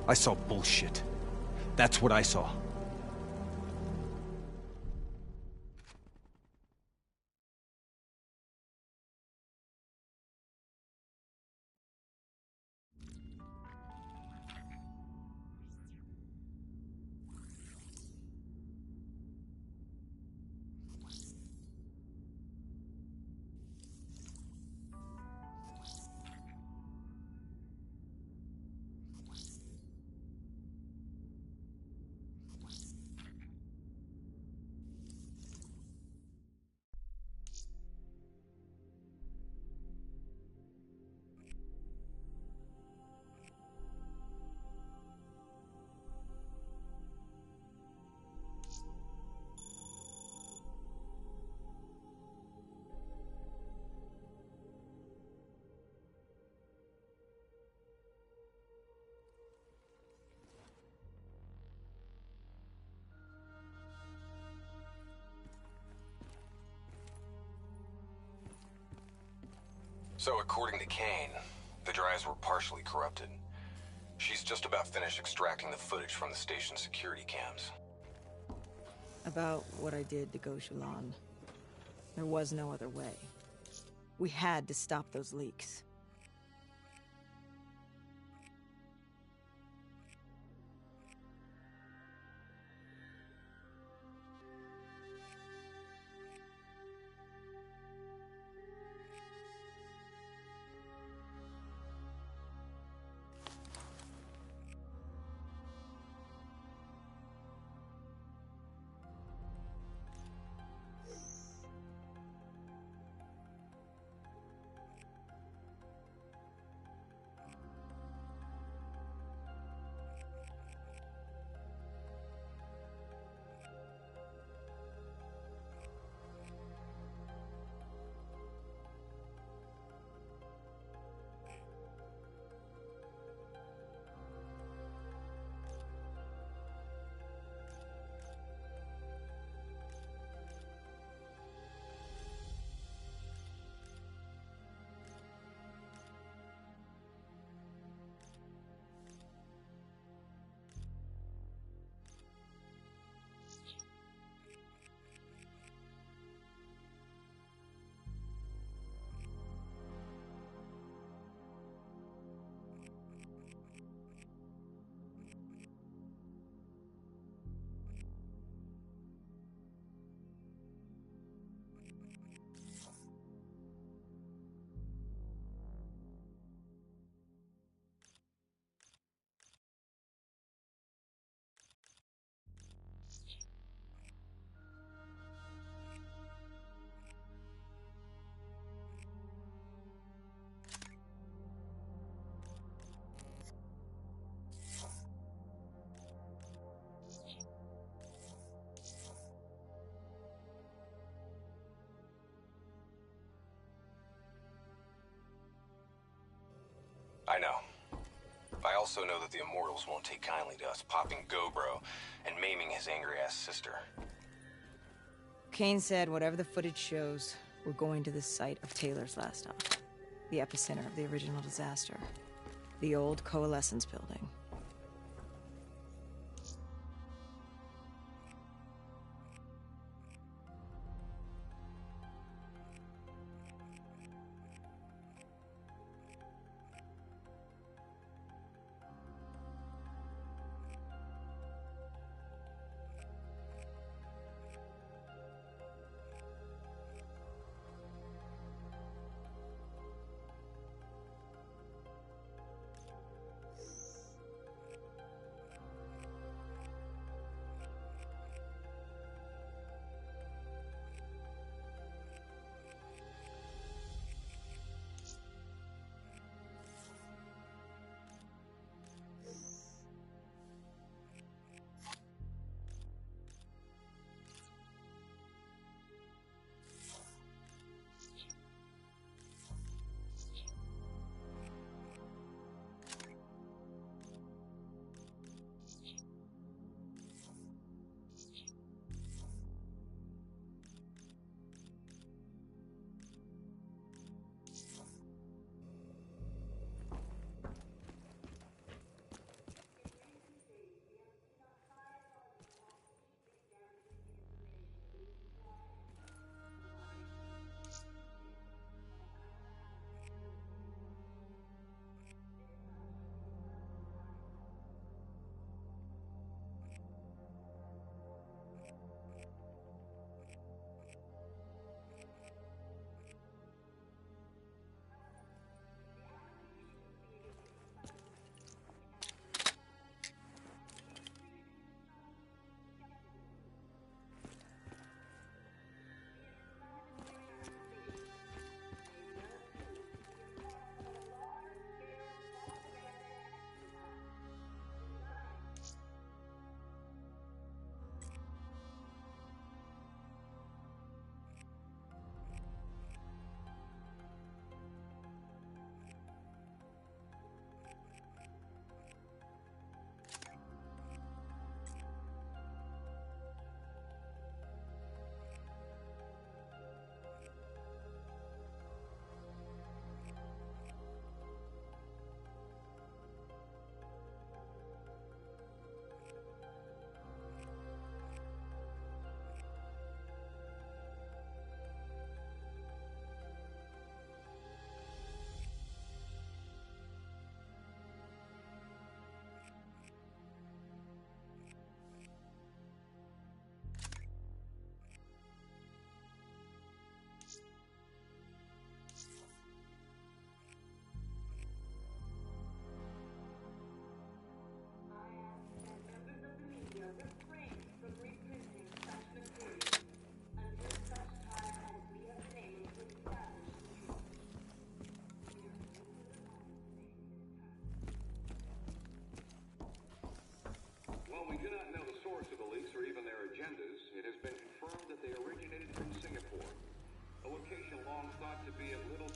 I saw bullshit. That's what I saw. So, according to Kane, the drives were partially corrupted. She's just about finished extracting the footage from the station's security cams. About what I did to Goshulan. There was no other way. We had to stop those leaks. I know. I also know that the Immortals won't take kindly to us popping Gobro and maiming his angry-ass sister. Kane said whatever the footage shows, we're going to the site of Taylor's last stop. The epicenter of the original disaster. The old Coalescence building. source of the leaks or even their agendas, it has been confirmed that they originated from Singapore, a location long thought to be a little...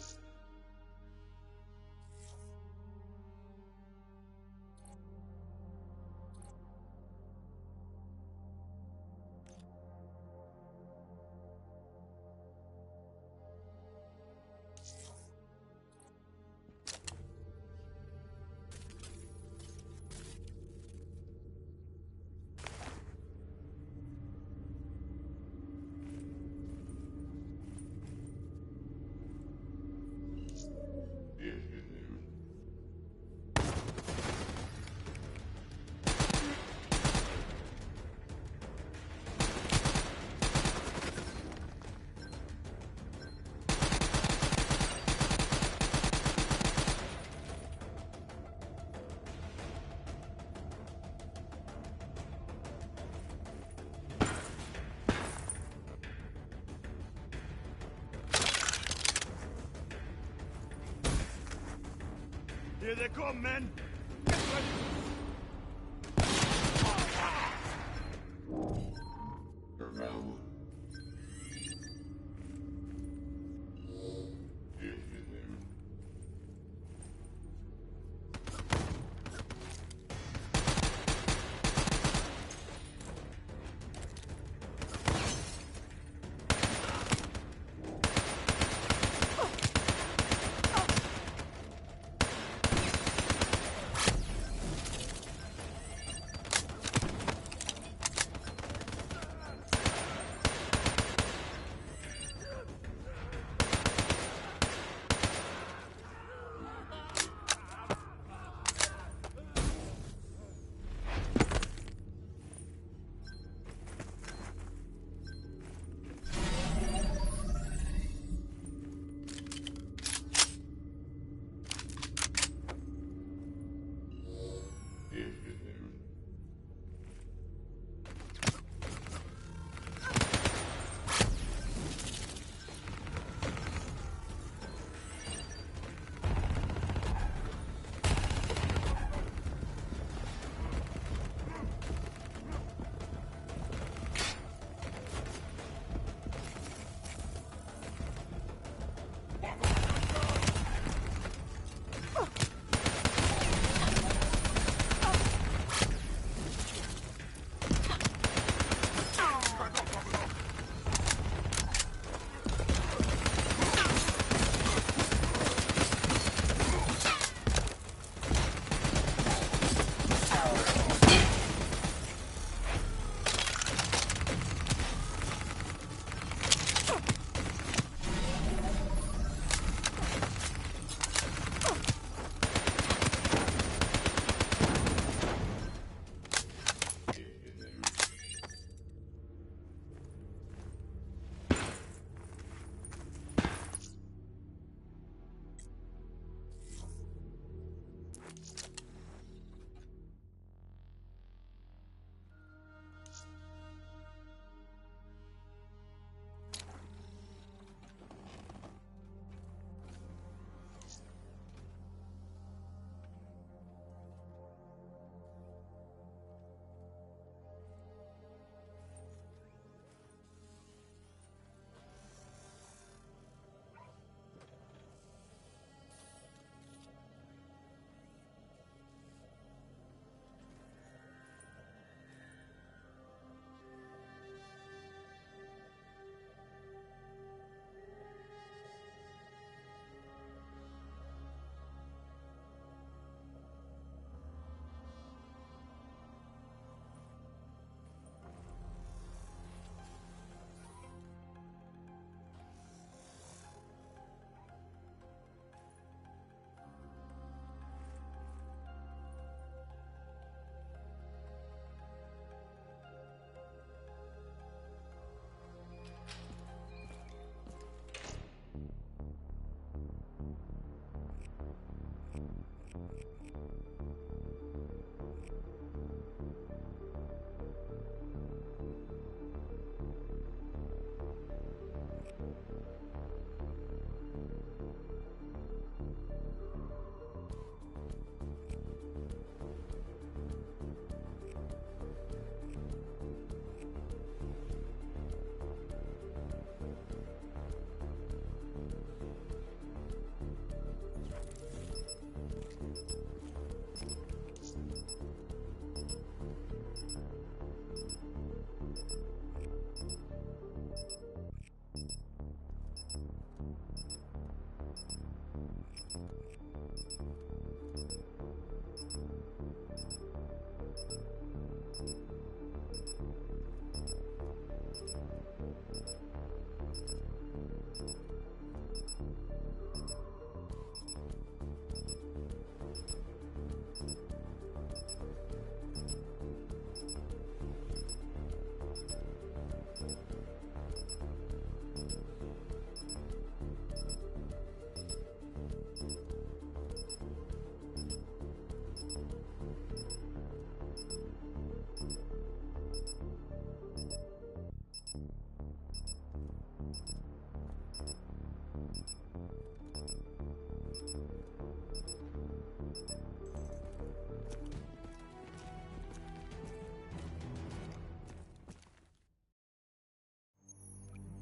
Here they come, men!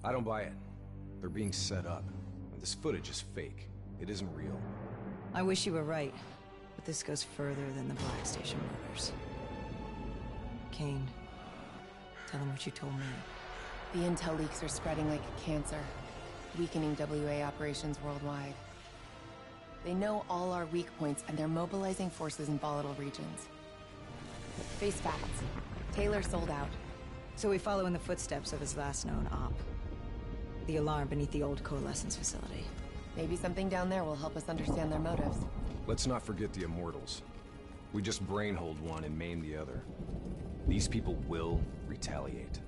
I don't buy it. They're being set up. This footage is fake. It isn't real. I wish you were right, but this goes further than the Black Station murders. Kane, tell them what you told me. The intel leaks are spreading like cancer, weakening WA operations worldwide. They know all our weak points, and they're mobilizing forces in volatile regions. Face facts. Taylor sold out. So we follow in the footsteps of his last known op. The alarm beneath the old Coalescence facility. Maybe something down there will help us understand their motives. Let's not forget the Immortals. We just brainhold one and maim the other. These people will retaliate.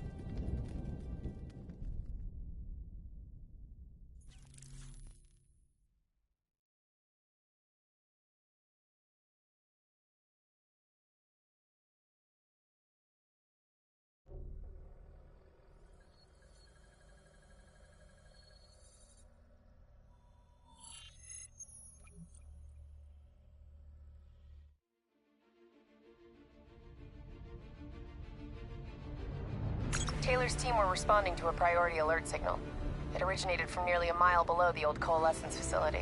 Taylor's team were responding to a priority alert signal. It originated from nearly a mile below the old Coalescence facility.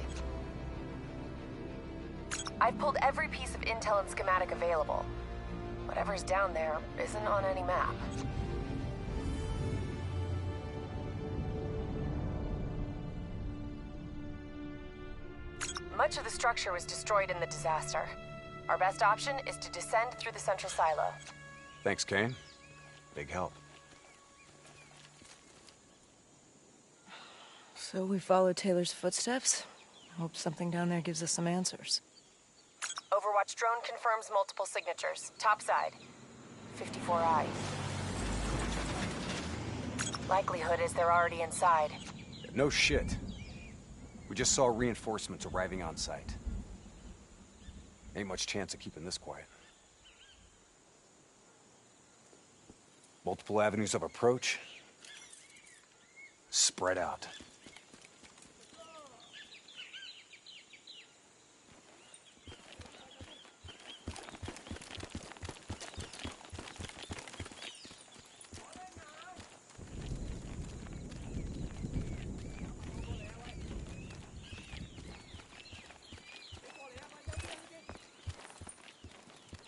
I've pulled every piece of intel and schematic available. Whatever's down there isn't on any map. Much of the structure was destroyed in the disaster. Our best option is to descend through the central silo. Thanks, Kane. Big help. So we follow Taylor's footsteps. Hope something down there gives us some answers. Overwatch drone confirms multiple signatures. Topside. 54I. Likelihood is they're already inside. No shit. We just saw reinforcements arriving on site. Ain't much chance of keeping this quiet. Multiple avenues of approach. Spread out.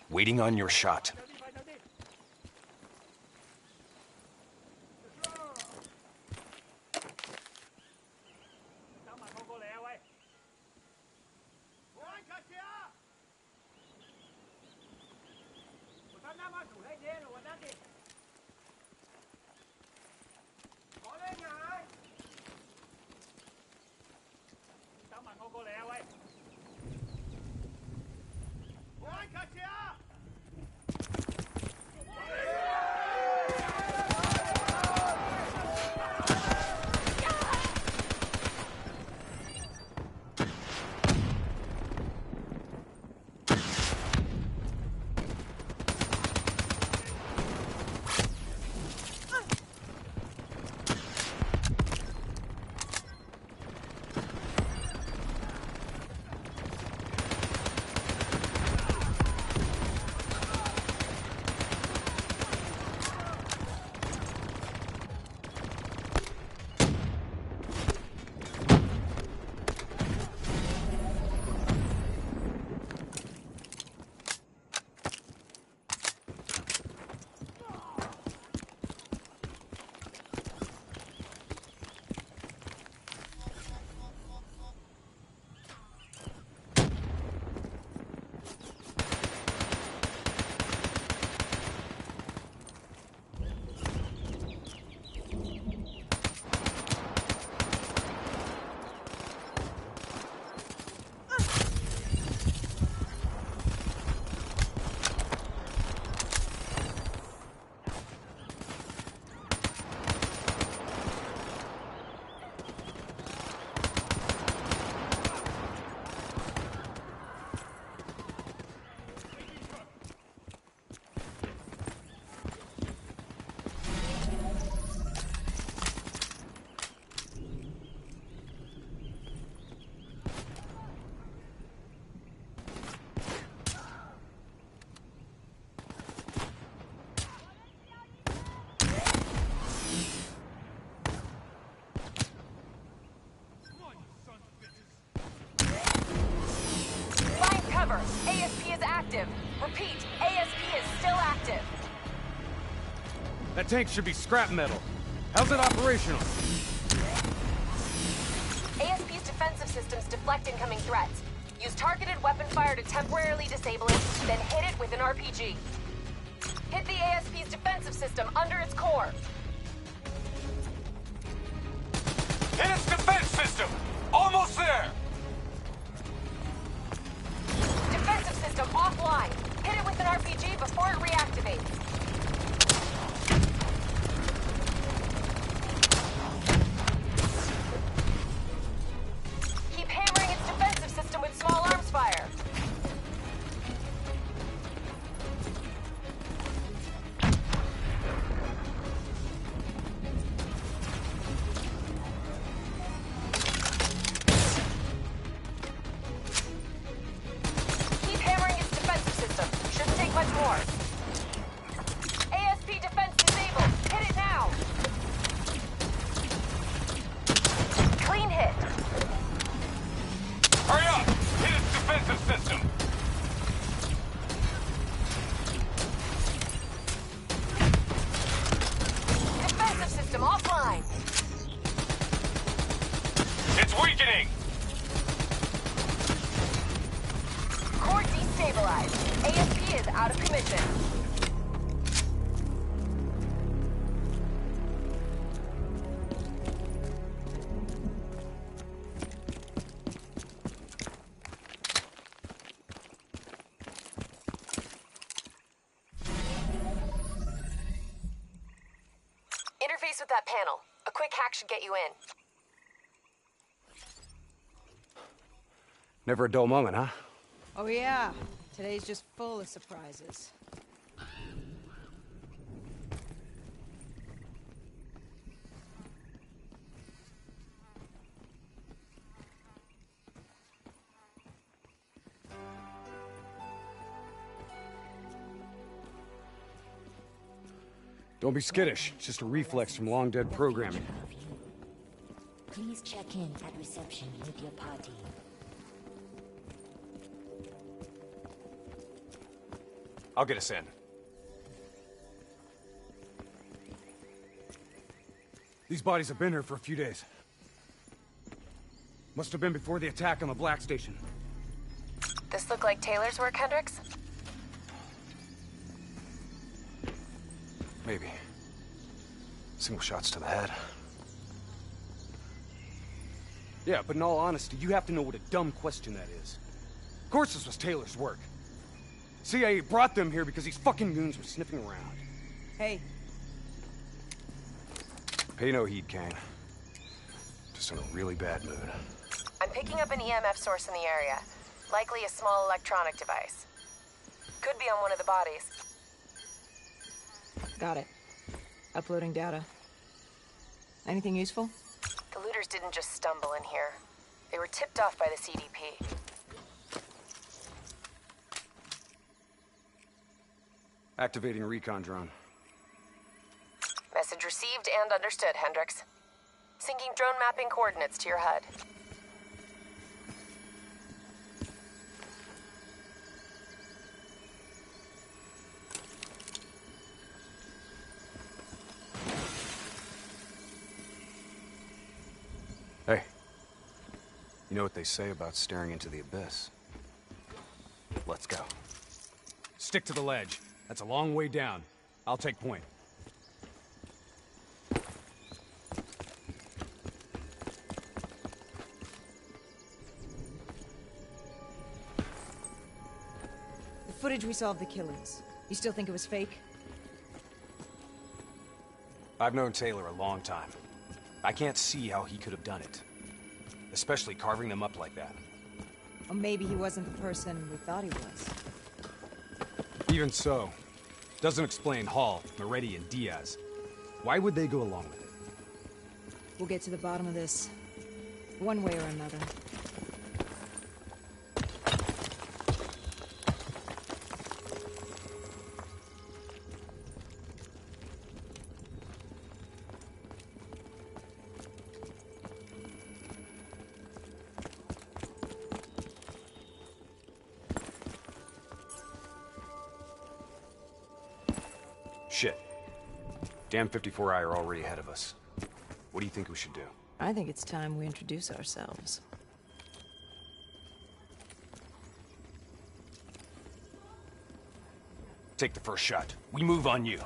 Waiting on your shot. active. That tank should be scrap metal. How's it operational? ASP's defensive systems deflect incoming threats. Use targeted weapon fire to temporarily disable it, then hit it with an RPG. Hit the ASP's defensive system under its core. Hit its defense system! Almost there! Defensive system offline. Hit it with an RPG before it reactivates. Keep hammering its defensive system with small arms fire. Keep hammering its defensive system. Shouldn't take much more. ASP defense disabled. Hit it now. Clean hit. Hurry up! Hit its defensive system! Defensive system offline. It's weakening! Core destabilized. ASP is out of commission. Interface with that panel. A quick hack should get you in. Never a dull moment, huh? Oh yeah, today's just full of surprises. Don't be skittish. It's just a reflex from long-dead programming. Please check in at reception with your party. I'll get us in. These bodies have been here for a few days. Must have been before the attack on the Black Station. This look like Taylor's work, Hendricks? Maybe. Single shots to the head. Yeah, but in all honesty, you have to know what a dumb question that is. Of course this was Taylor's work. CIA brought them here because these fucking goons were sniffing around. Hey, Pay no heed, Kane. Just in a really bad mood. I'm picking up an EMF source in the area. Likely a small electronic device. Could be on one of the bodies. got it. Uploading data. Anything useful? The looters didn't just stumble in here. They were tipped off by the CDP. Activating recon drone. Message received and understood, Hendricks. Syncing drone mapping coordinates to your HUD. Hey. You know what they say about staring into the abyss? Let's go. Stick to the ledge. That's a long way down. I'll take point. The footage we saw of the killings. You still think it was fake? I've known Taylor a long time. I can't see how he could have done it. Especially carving them up like that. Or maybe he wasn't the person we thought he was. Even so, doesn't explain Hall, Moretti, and Diaz. Why would they go along with it? We'll get to the bottom of this, one way or another. Shit. Damn 54I are already ahead of us. What do you think we should do? I think it's time we introduce ourselves. Take the first shot. We move on you.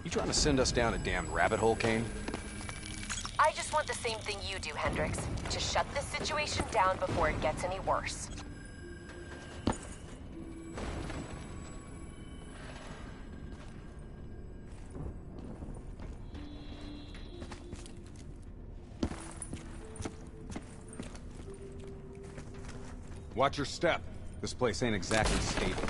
You trying to send us down a damn rabbit hole, Kane? I just want the same thing you do, Hendricks. To shut this situation down before it gets any worse. Watch your step. This place ain't exactly stable.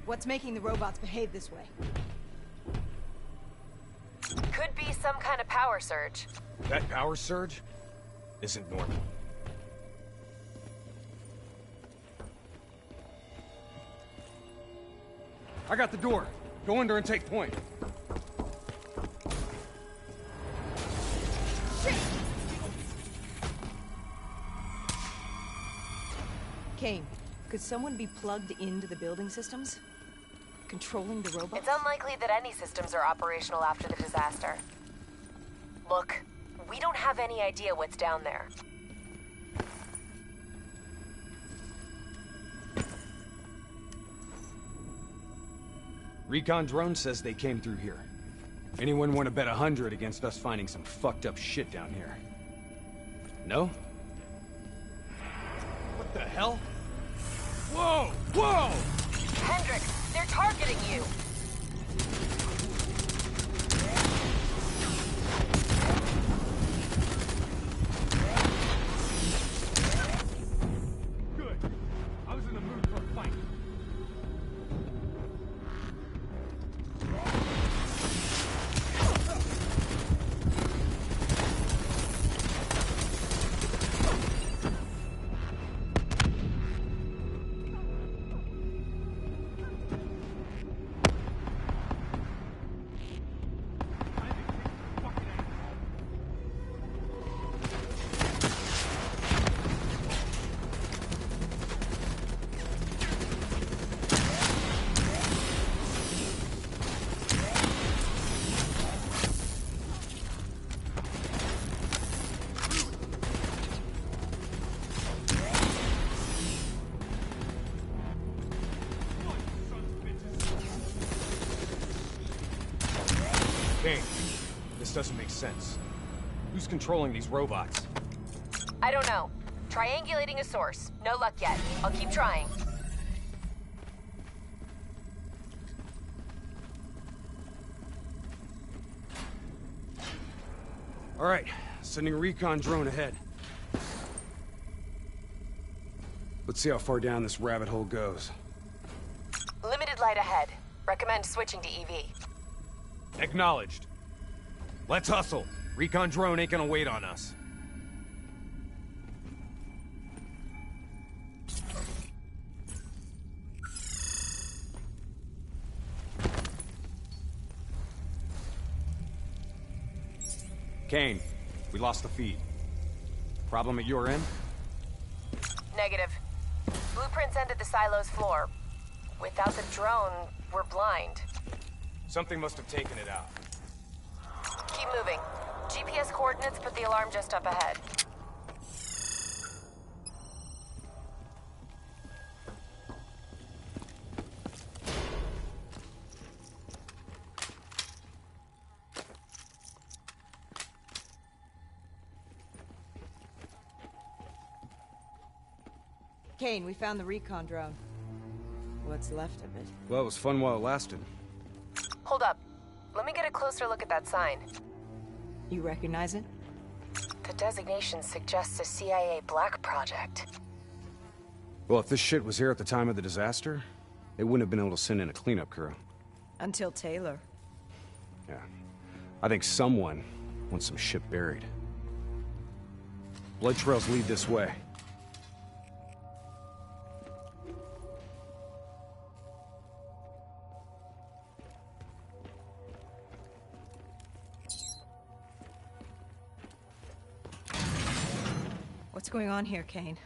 What's making the robots behave this way? Could be some kind of power surge. That power surge isn't normal. I got the door. Go under and take point. Kane, could someone be plugged into the building systems? Controlling the robots? It's unlikely that any systems are operational after the disaster. Look, we don't have any idea what's down there. Recon drone says they came through here. Anyone want to bet 100 against us finding some fucked up shit down here? No? What the hell? Whoa! Whoa! Hendricks, they're targeting you! Good. I was in the mood for a fight. Kane, this doesn't make sense. Who's controlling these robots? I don't know. Triangulating a source. No luck yet. I'll keep trying. All right, sending a recon drone ahead. Let's see how far down this rabbit hole goes. Limited light ahead. Recommend switching to EV. Acknowledged. Let's hustle. Recon drone ain't gonna wait on us. Kane, we lost the feed. Problem at your end? Negative. Blueprints end at the silo's floor. Without the drone, we're blind. Something must have taken it out. Keep moving. GPS coordinates put the alarm just up ahead. Kane, we found the recon drone. What's left of it? Well, it was fun while it lasted. Hold up. Let me get a closer look at that sign. You recognize it? The designation suggests a CIA black project. Well, if this shit was here at the time of the disaster, they wouldn't have been able to send in a cleanup crew. Until Taylor. Yeah. I think someone wants some shit buried. Blood trails lead this way. What's going on here, Kane?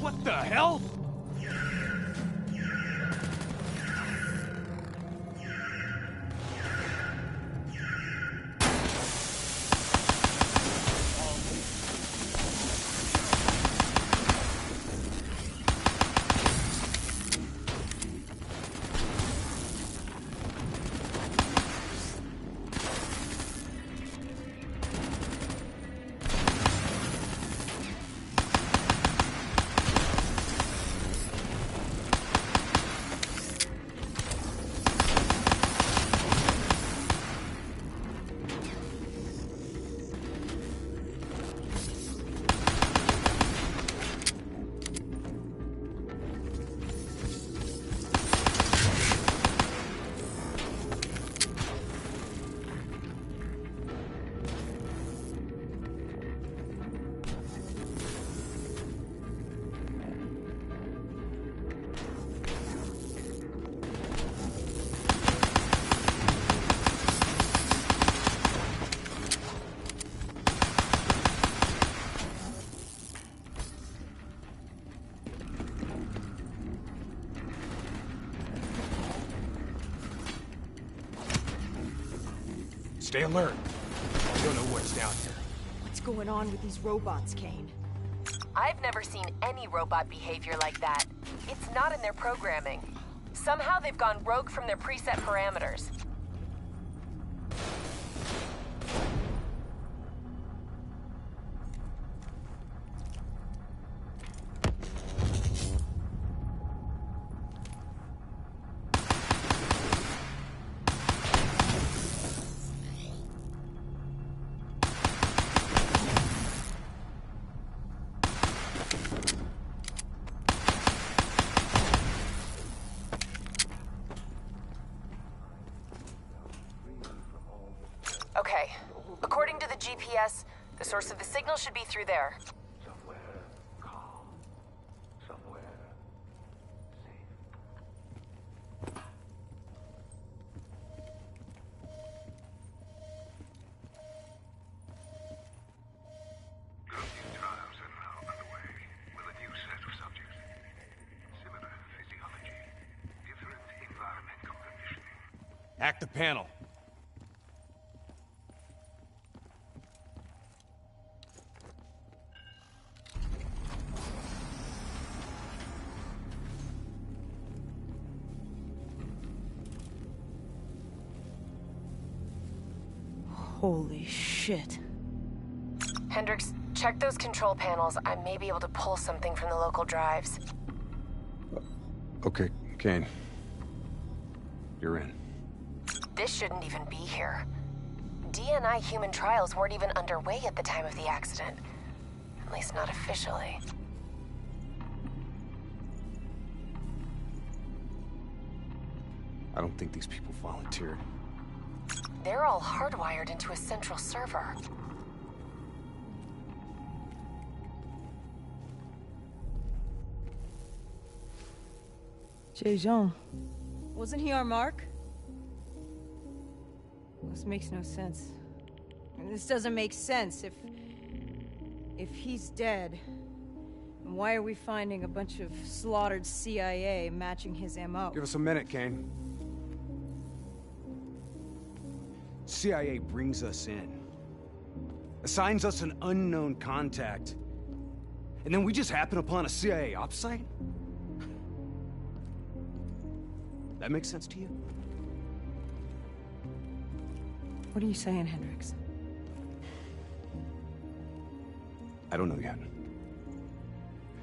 What the hell? Stay alert. I don't know what's down here. What's going on with these robots, Kane? I've never seen any robot behavior like that. It's not in their programming. Somehow they've gone rogue from their preset parameters. source, so the signal should be through there. Somewhere calm. Somewhere safe. Grounding trials are now underway with a new set of subjects. Similar physiology, different environmental conditioning. Hack the panel. Holy shit. Hendricks, check those control panels. I may be able to pull something from the local drives. Okay, Kane. You're in. This shouldn't even be here. DNI human trials weren't even underway at the time of the accident. At least not officially. I don't think these people volunteered. They're all hardwired into a central server. Jaejeon. Wasn't he our mark? This makes no sense. And this doesn't make sense. If he's dead, then why are we finding a bunch of slaughtered CIA matching his MO? Give us a minute, Kane. CIA brings us in, assigns us an unknown contact, and then we just happen upon a CIA ops site? That makes sense to you? What are you saying, Hendricks? I don't know yet.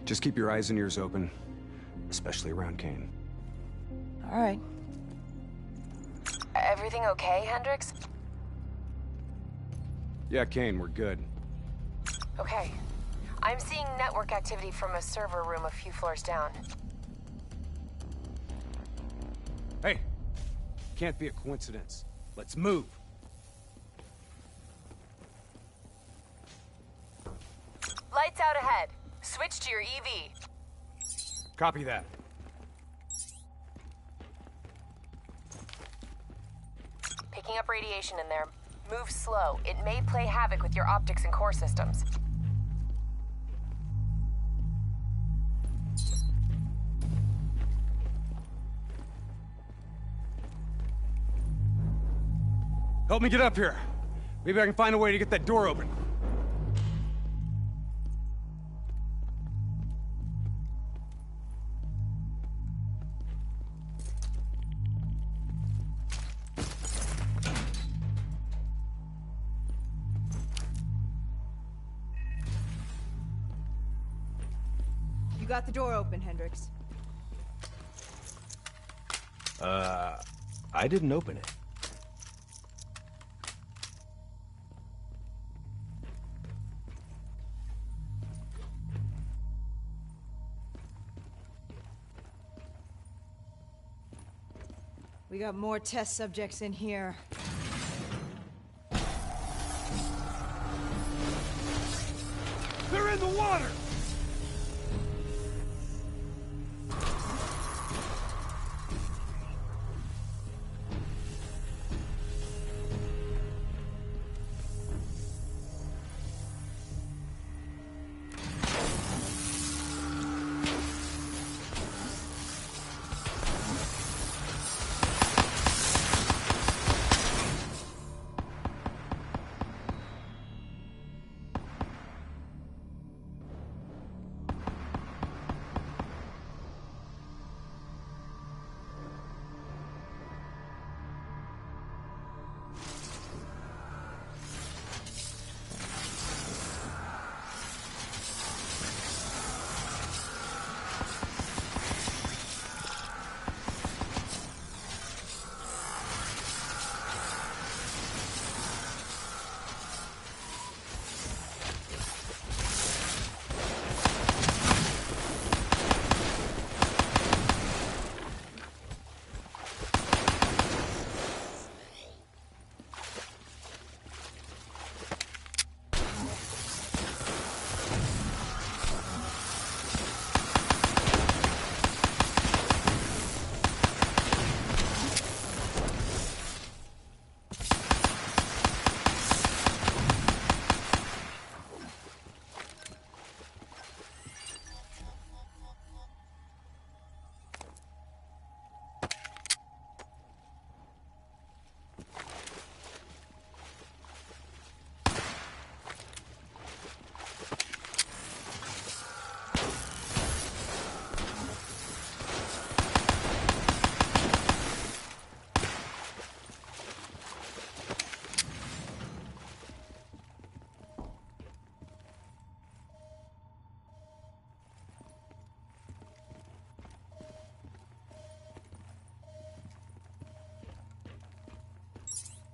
Just keep your eyes and ears open, especially around Kane. All right. Everything okay, Hendricks? Yeah, Kane, we're good. Okay. I'm seeing network activity from a server room a few floors down. Hey, can't be a coincidence. Let's move. Lights out ahead. Switch to your EV. Copy that. Picking up radiation in there. Move slow. It may play havoc with your optics and core systems. Help me get up here. Maybe I can find a way to get that door open. You got the door open, Hendricks. I didn't open it. We got more test subjects in here. They're in the water!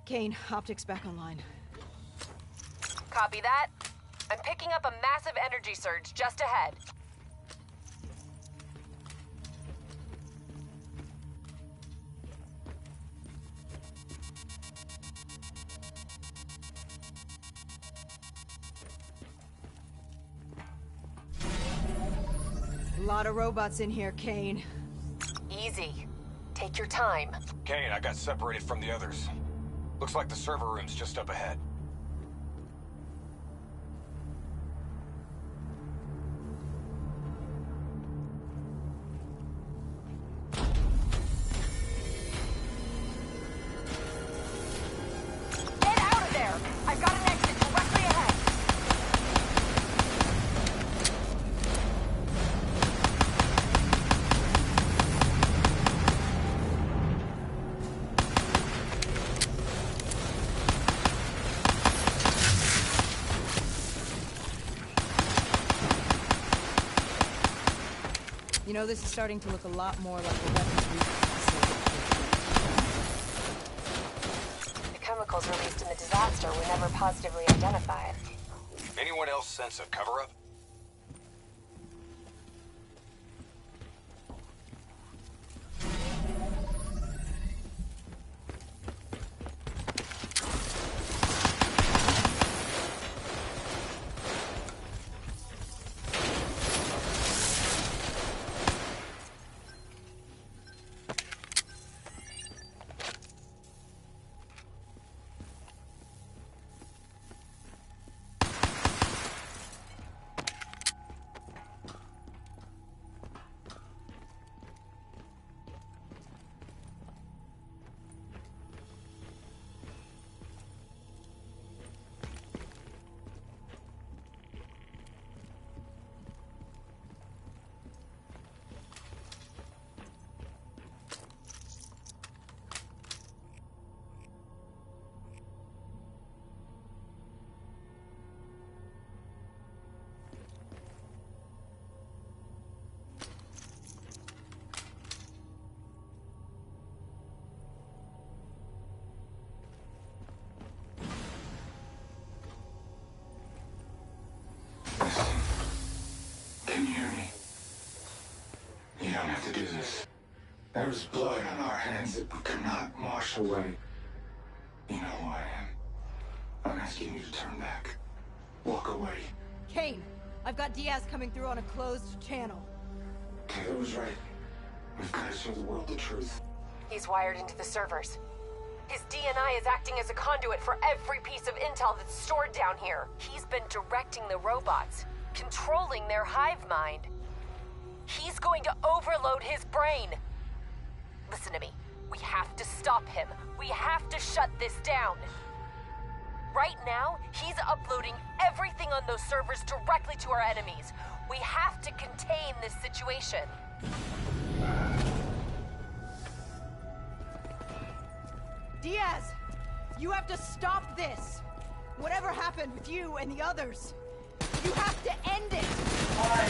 Kane, optics back online. Copy that. I'm picking up a massive energy surge just ahead. A lot of robots in here, Kane. Easy. Take your time. Kane, I got separated from the others. Looks like the server room's just up ahead. Get out of there! I've got an exit directly ahead. You know, this is starting to look a lot more like a weapons facility. The chemicals released in the disaster were never positively identified. Anyone else sense a cover-up? Can you hear me? You don't have to do this. There was blood on our hands that we could not wash away. You know who I am. I'm asking you to turn back. Walk away. Kane, I've got Diaz coming through on a closed channel. Taylor was right. We've got to show the world the truth. He's wired into the servers. His DNI is acting as a conduit for every piece of intel that's stored down here. He's been directing the robots, controlling their hive mind. He's going to overload his brain. Listen to me. We have to stop him. We have to shut this down. Right now, he's uploading everything on those servers directly to our enemies. We have to contain this situation. Diaz! You have to stop this! Whatever happened with you and the others, you have to end it! I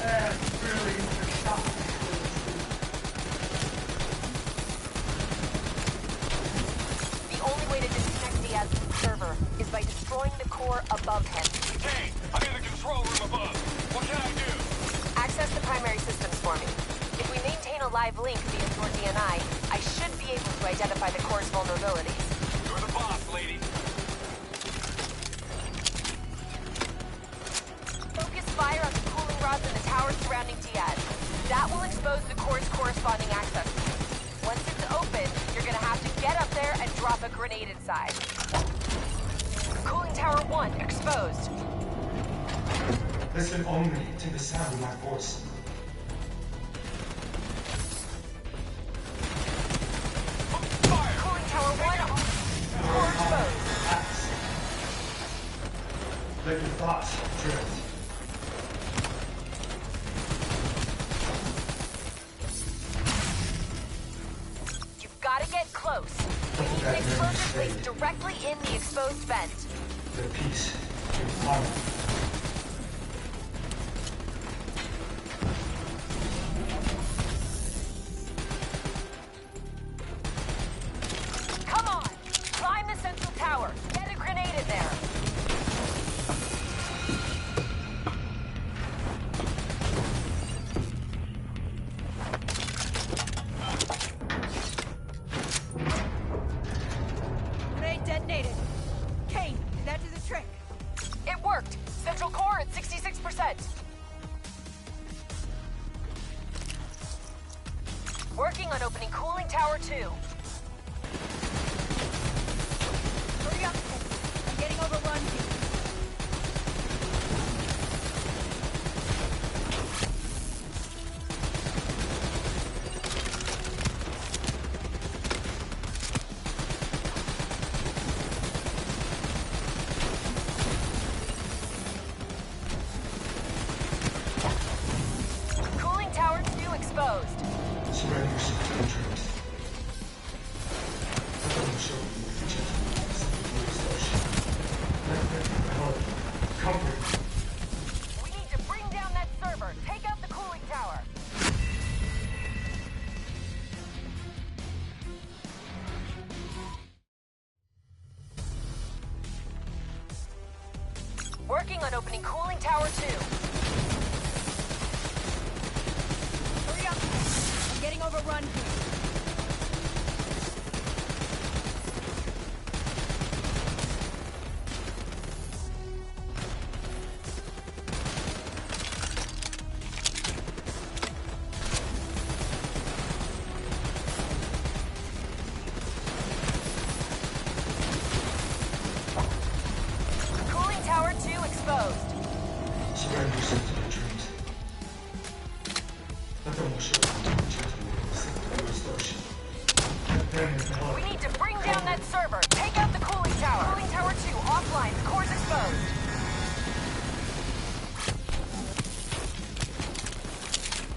am really shocked. The only way to disconnect Diaz from the server is by destroying the core above him. Kane, I'm in the control room above. What can I do? Access the primary systems for me. If we maintain a live link via your DNI, I should be able to identify the core's vulnerabilities. You're the boss, lady. Focus fire on the cooling rods in the towers surrounding Diaz. That will expose the core's corresponding access point. Once it's open, you're gonna have to get up there and drop a grenade inside. Cooling tower 1 exposed. Listen only to the sound of my voice. Cooling tower 1 core exposed. Let your thoughts drift. You've got to get close. We need an explosive placed directly in the exposed vent. The peace in harmony. Come on! Climb the Working on opening cooling tower 2. Hurry up, I'm getting overrun here. Cooling tower 2 exposed. Surrender yourself to the troops. Let them show you the gentleness of the blue starship. Let them help, comfort. We need to bring down that server. Take out the cooling tower. Working on opening cooling tower 2. Hurry up, I'm getting overrun here. Cooling tower 2 exposed. Surrender yourself to the dreams. Let them show you the gentleness of the blue starship. Let them help. We need to bring down that server. Take out the cooling tower. Cooling tower 2 offline. The core's exposed.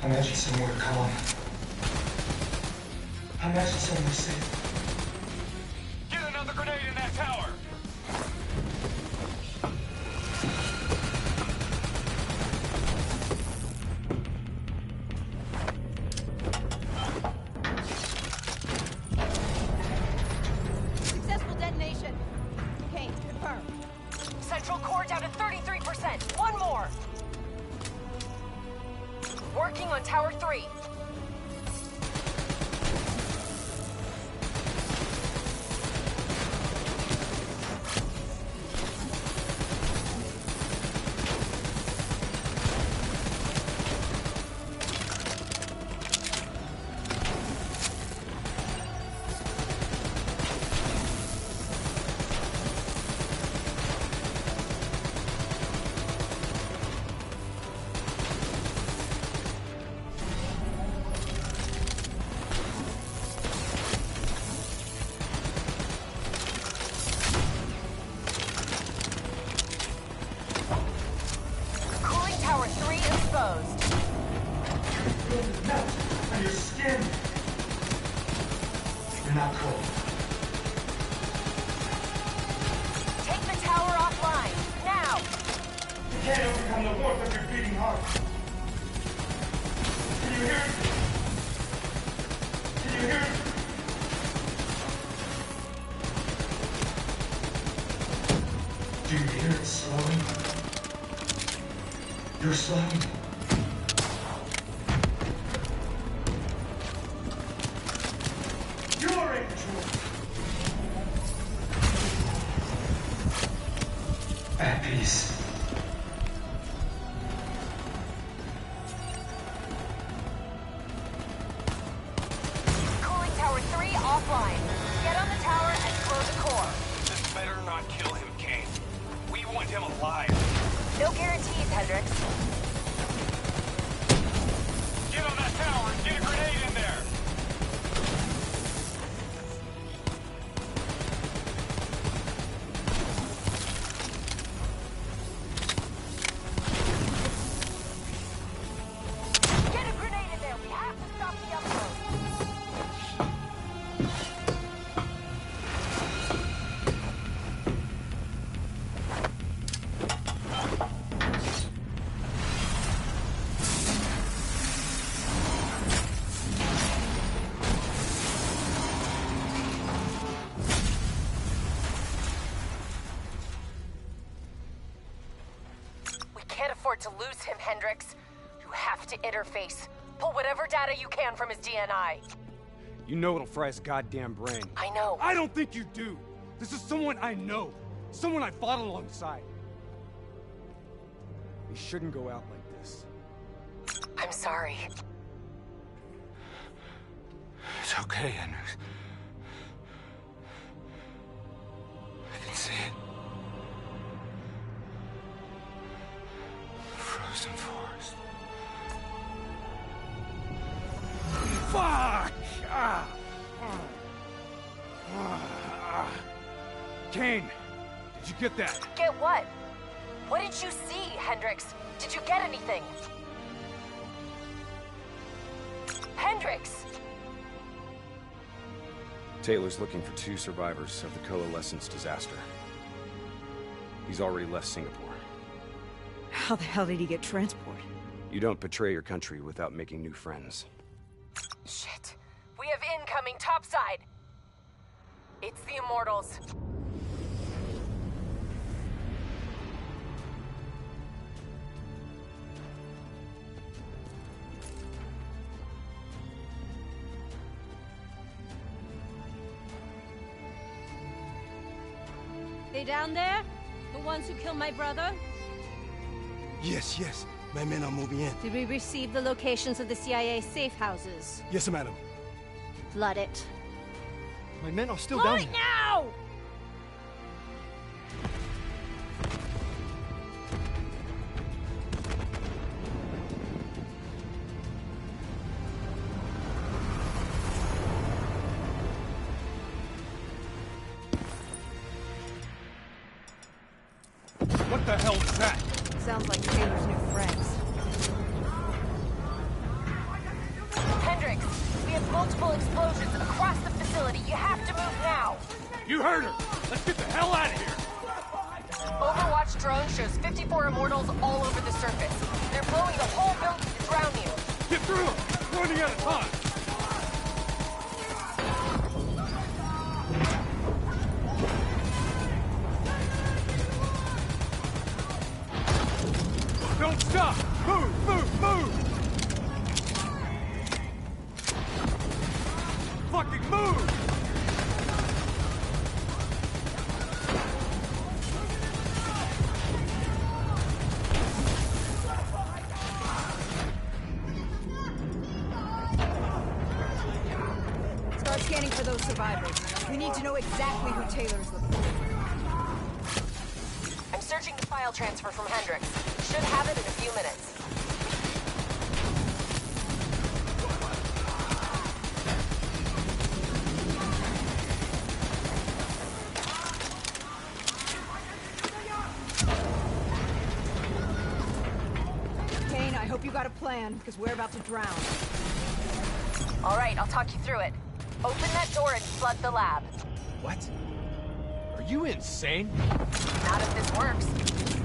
I imagine somewhere calm. I imagine somewhere safe. Get another grenade in that tower! Successful detonation. Kane, confirm. Central core down to 33%. One more. Working on tower 3. Cooling tower 3 exposed. You'll melt on your skin. You're not cold. Take the tower offline. Now. You can't overcome the warmth of your beating heart. Can you hear it? Can you hear it? Do you hear it slowing? You're slowing. You're in control. At peace. Cooling tower 3 offline. Get on the tower and close the core. This better not kill him, Kane. We want him alive. No guarantees, Hendricks. Get on that tower and get a grenade in there! Get a grenade in there. We have to stop the upload. We can't afford to lose him, Hendricks. You have to interface. Pull whatever data you can from his DNI. You know it'll fry his goddamn brain. I know. I don't think you do. This is someone I know. Someone I fought alongside. He shouldn't go out like this. I'm sorry. It's okay, Hendrix. I can see it. Frozen forest. Fuck! Kane, did you get that? Get what? What did you see, Hendrix? Did you get anything? Hendrix! Taylor's looking for 2 survivors of the Coalescence disaster. He's already left Singapore. How the hell did he get transport? You don't betray your country without making new friends. Shit. We have incoming topside! It's the Immortals. They down there? The ones who killed my brother? Yes, yes. My men are moving in. Did we receive the locations of the CIA safe houses? Yes, madam. Flood it. My men are still down Right now! What the hell is that? Sounds like Taylor's new friends. Hendrix, we have multiple explosions across the facility. You have to move now. You heard her! Let's get the hell out of here! Overwatch drone shows 54 Immortals all over the surface. They're blowing the whole building to drown you. Get through them! We're running out of time! Don't stop! Move! Move! Move! Fucking move! Start scanning for those survivors. We need to know exactly who Taylor's looking for. I'm searching the file transfer from Hendrix. Should have it in a few minutes. Kane, I hope you got a plan, because we're about to drown. All right, I'll talk you through it. Open that door and flood the lab. What? Are you insane? Not if this works.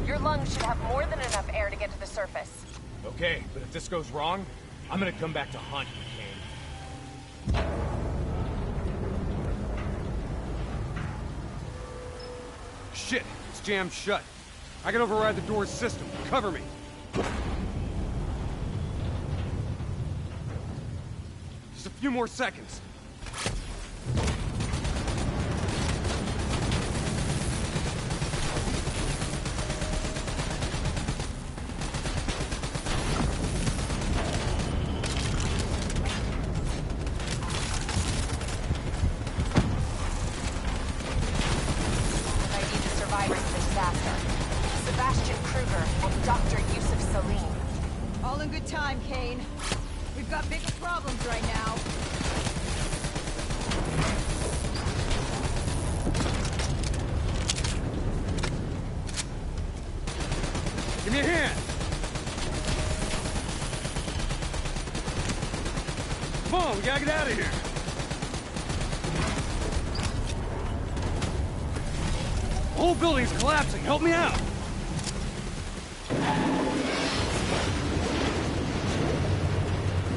Your lungs should have more than enough air to get to the surface. Okay, but if this goes wrong, I'm gonna come back to haunt you, Kane. Shit, it's jammed shut. I can override the door's system. Cover me. Just a few more seconds. All in good time, Kane. We've got bigger problems right now. Give me a hand! Come on, we gotta get out of here! The whole building's collapsing, help me out!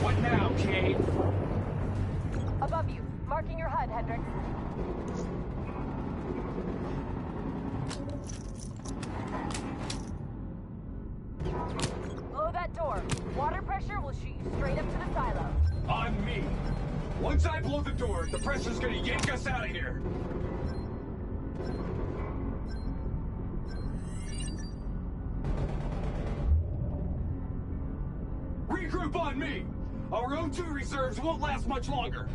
What now, Kane? Above you, marking your HUD, Hendrix. Blow that door. Water pressure will shoot you straight up to the silo. On me. Once I blow the door, the pressure's gonna yank us out of here. Regroup on me. Our O2 reserves won't last much longer.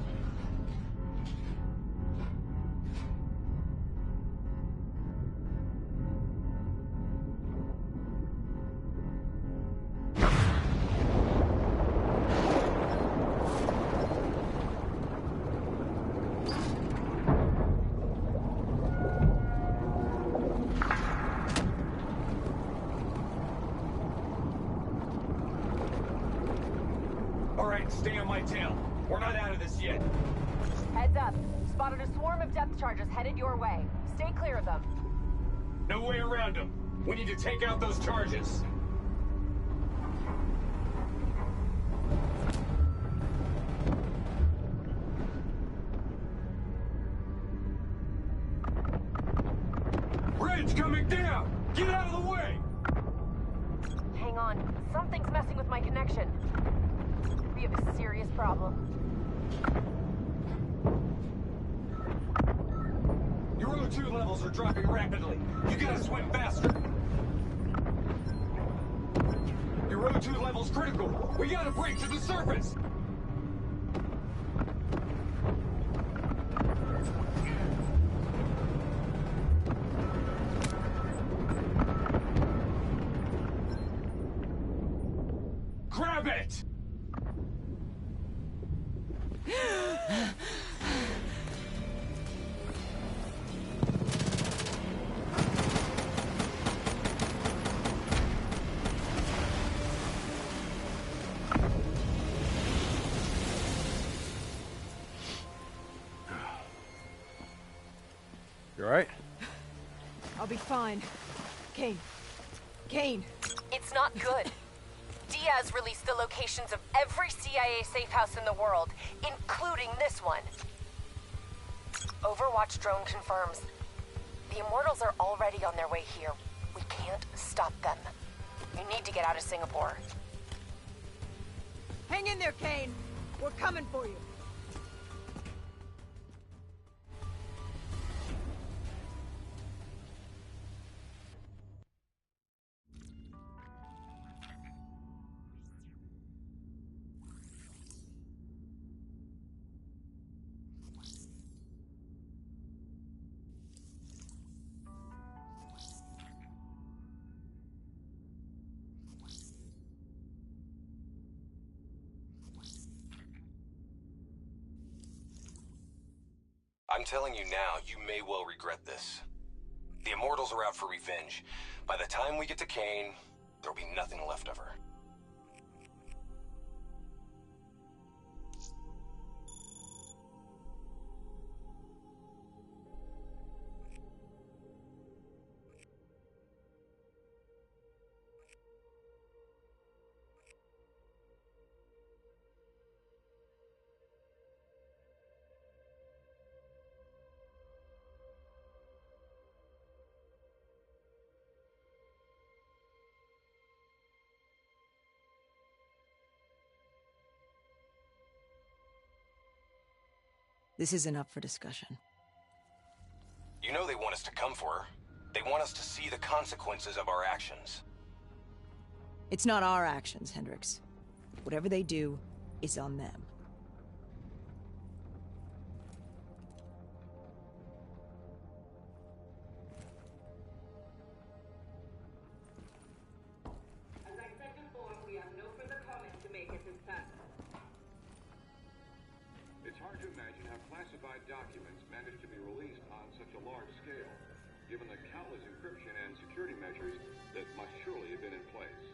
All right, stay on my tail. We're not out of this yet. Heads up. Spotted a swarm of depth charges headed your way. Stay clear of them. No way around them. We need to take out those charges. Bridge coming down! Get out of the way! Hang on. Something's messing with my connection. We have a serious problem. Your O2 levels are dropping rapidly. You gotta swim faster. Your O2 level's critical. We gotta break to the surface. Grab it! You alright? I'll be fine. Kane. Kane! It's not good. Diaz released the locations of every CIA safe house in the world, including this one. Overwatch drone confirms. The Immortals are already on their way here. We can't stop them. You need to get out of Singapore. Hang in there, Kane! We're coming for you! I'm telling you now, you may well regret this. The Immortals are out for revenge. By the time we get to Kane, there'll be nothing left of her. This isn't up for discussion. You know they want us to come for her. They want us to see the consequences of our actions. It's not our actions, Hendricks. Whatever they do is on them. As I said before, we have no further comment to make at this time. It's hard to imagine how classified documents managed to be released on such a large scale, given the countless encryption and security measures that must surely have been in place.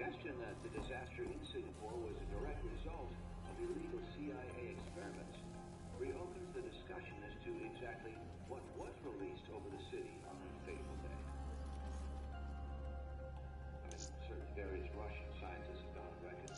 suggestion that the disaster in Singapore was a direct result of illegal CIA experiments reopens the discussion as to exactly what was released over the city on that fateful day. I mean, certain various Russian scientists have gone on record.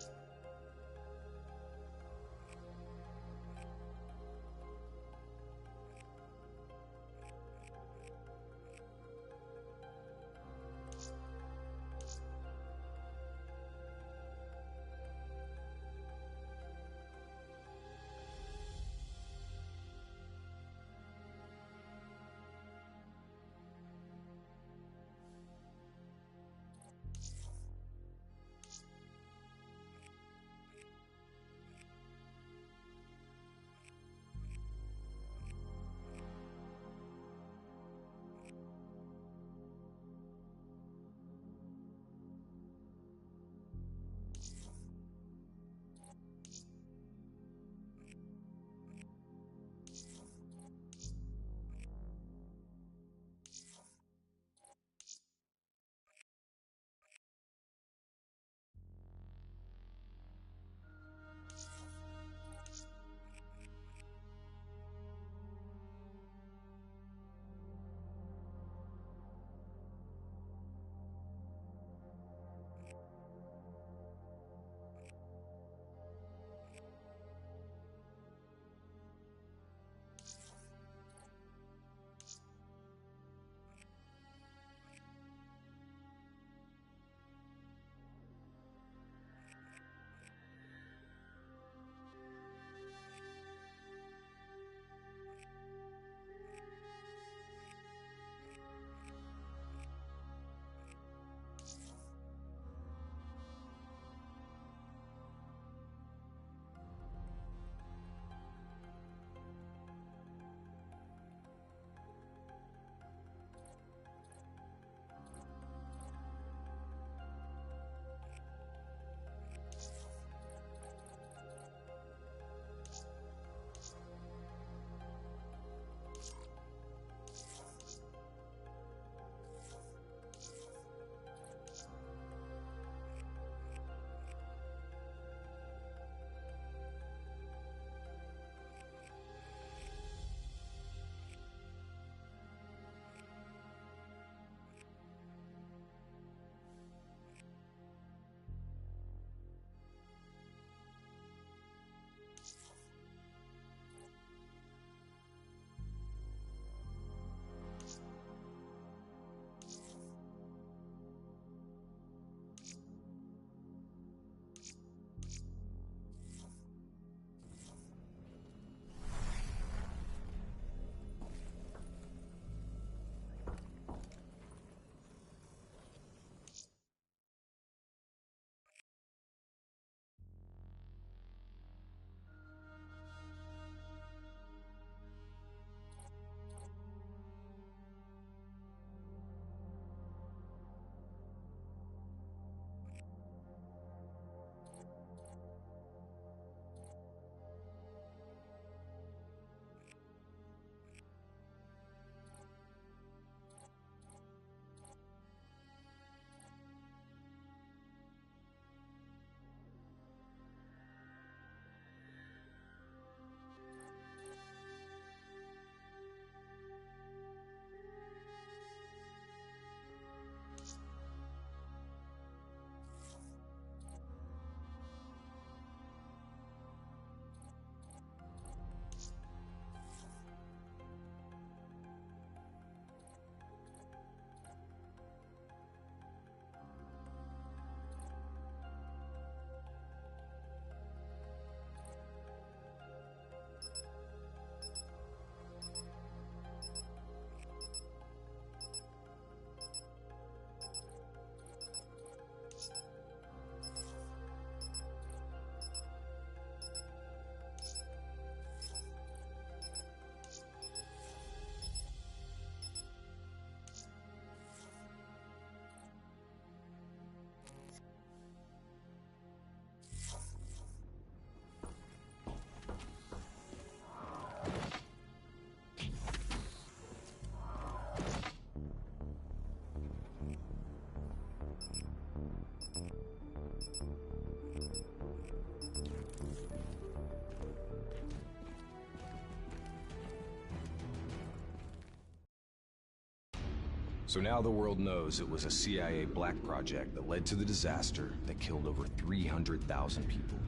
So now the world knows it was a CIA black project that led to the disaster that killed over 300,000 people.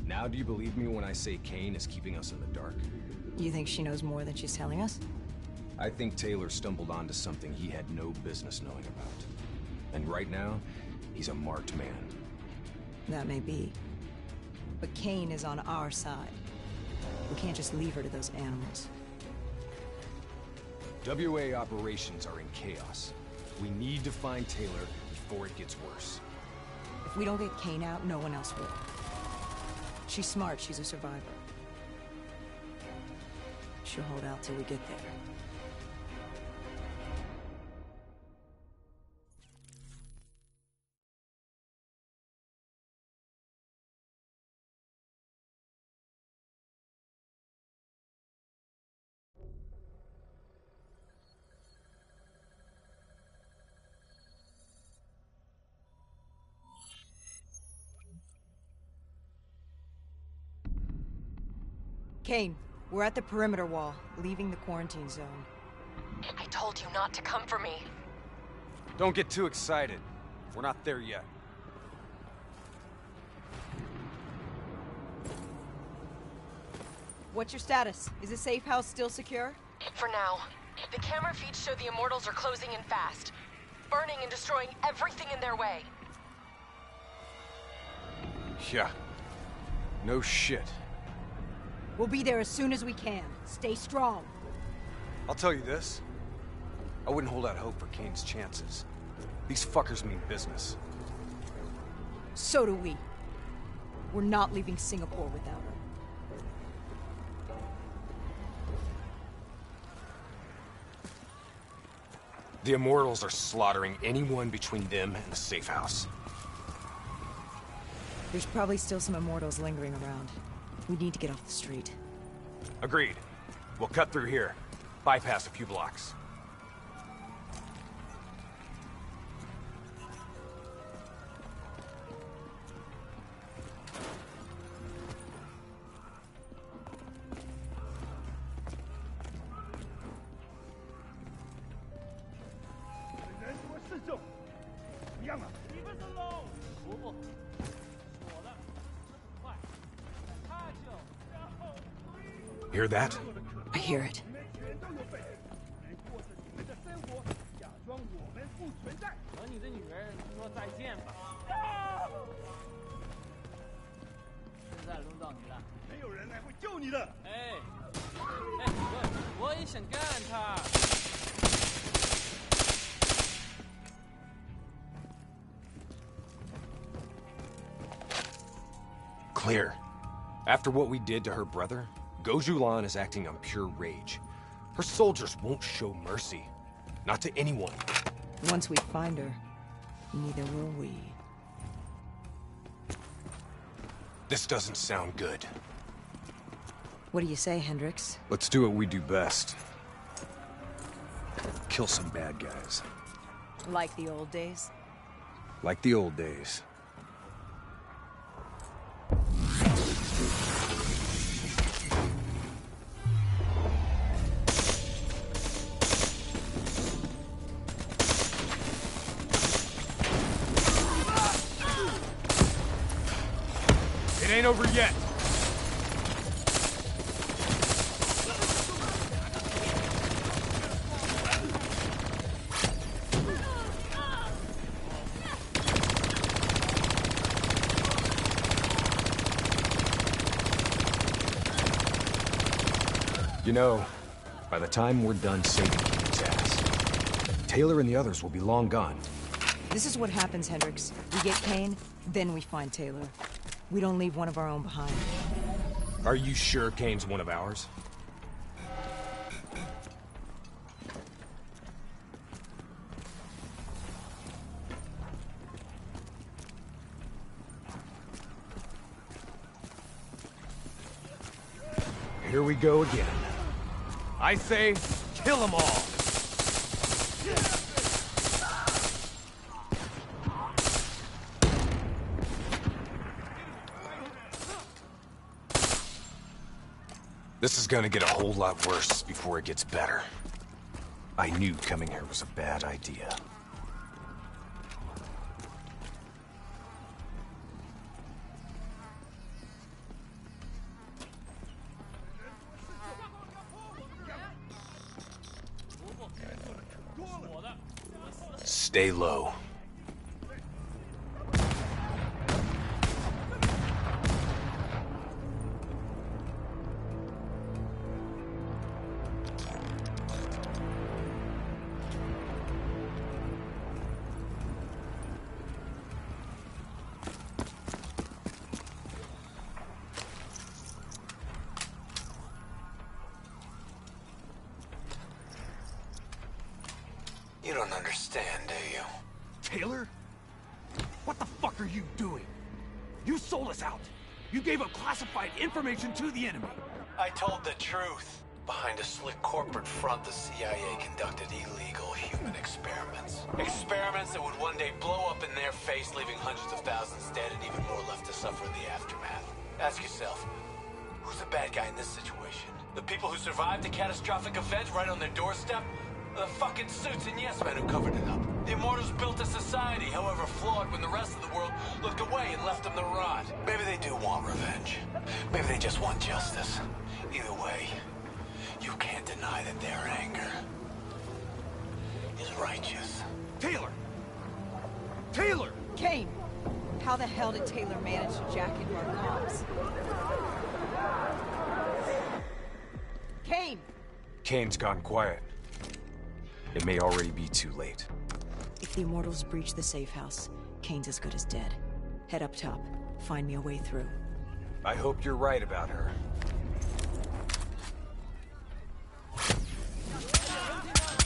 Now do you believe me when I say Kane is keeping us in the dark? You think she knows more than she's telling us? I think Taylor stumbled onto something he had no business knowing about. And right now, he's a marked man. That may be. But Kane is on our side. We can't just leave her to those animals. WA operations are in chaos. We need to find Taylor before it gets worse. If we don't get Kane out, no one else will. She's smart, she's a survivor. She'll hold out till we get there. Kane, we're at the perimeter wall, leaving the quarantine zone. I told you not to come for me. Don't get too excited. We're not there yet. What's your status? Is the safe house still secure? For now. The camera feeds show the Immortals are closing in fast, burning and destroying everything in their way. Yeah. No shit. We'll be there as soon as we can. Stay strong. I'll tell you this. I wouldn't hold out hope for Kane's chances. These fuckers mean business. So do we. We're not leaving Singapore without her. The Immortals are slaughtering anyone between them and the safe house. There's probably still some Immortals lingering around. We need to get off the street. Agreed. We'll cut through here. Bypass a few blocks. Hear that? I hear it. Clear. After what we did to her brother, Gojulan is acting on pure rage. Her soldiers won't show mercy. Not to anyone. Once we find her, neither will we. This doesn't sound good. What do you say, Hendricks? Let's do what we do best. Kill some bad guys. Like the old days? Like the old days. It ain't over yet. You know, by the time we're done saving Kane's ass, Taylor and the others will be long gone. This is what happens, Hendricks. We get Kane, then we find Taylor. We don't leave one of our own behind. Are you sure Kane's one of ours? Here we go again. I say, kill them all! This is gonna get a whole lot worse before it gets better. I knew coming here was a bad idea. Stay low. You don't understand, do you? Taylor? What the fuck are you doing? You sold us out. You gave up classified information to the enemy. I told the truth. Behind a slick corporate front, the CIA conducted illegal human experiments. Experiments that would one day blow up in their face, leaving hundreds of thousands dead and even more left to suffer in the aftermath. Ask yourself, who's the bad guy in this situation? The people who survived a catastrophic event right on their doorstep? Or the fucking suits and yes men who covered it up? The Immortals built a society, however flawed, when the rest of the world looked away and left them to rot. Maybe they do want revenge. Maybe they just want justice. Either way, you can't deny that their anger is righteous. Taylor! Taylor! Kane! How the hell did Taylor manage to jack into our comms? Kane! Kane's gone quiet. It may already be too late. If the Immortals breach the safe house, Kane's as good as dead. Head up top. Find me a way through. I hope you're right about her.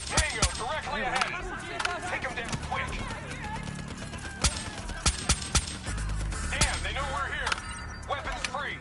Tango, directly ahead! Take him down quick! Damn, they know we're here! Weapons free!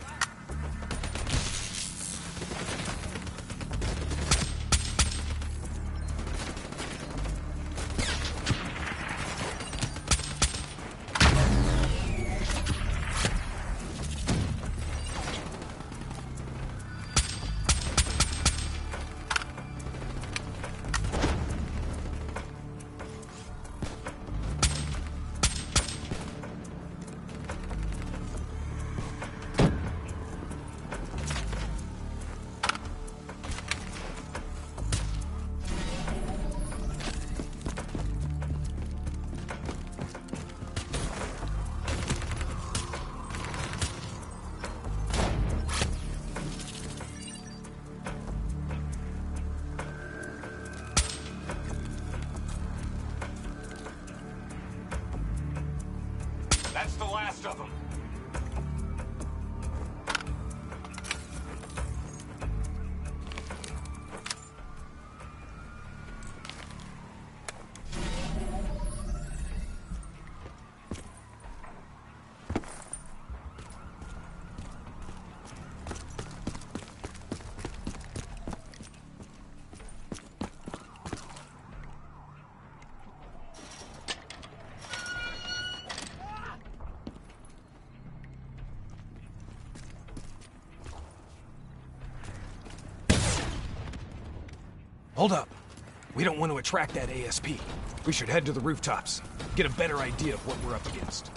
That's the last of them. Hold up. We don't want to attract that ASP. We should head to the rooftops. Get a better idea of what we're up against.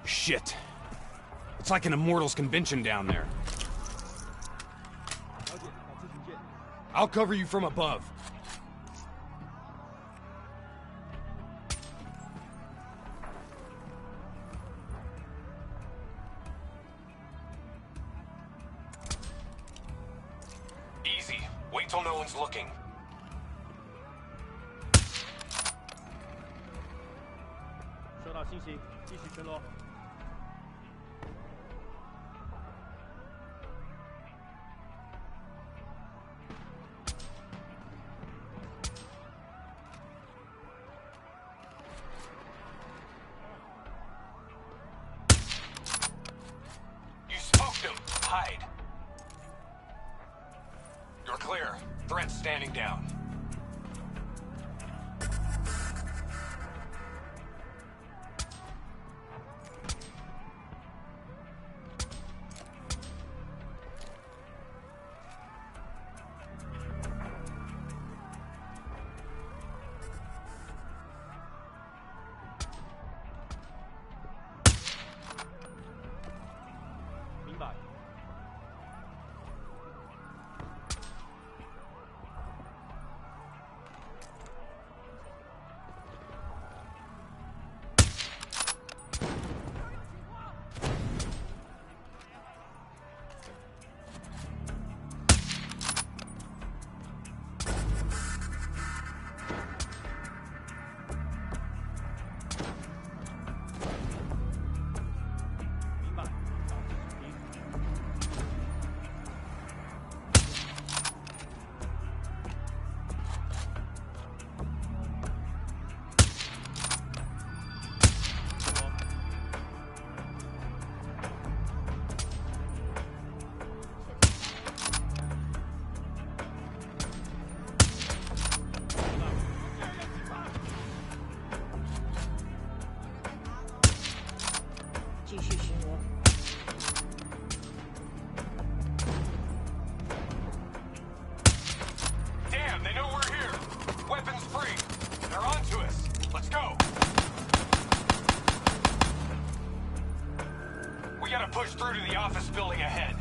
Shit. It's like an Immortals convention down there. I'll cover you from above. Easy. Wait till no one's looking. You spooked him. Hide. You're clear. Threat's standing down. office building ahead.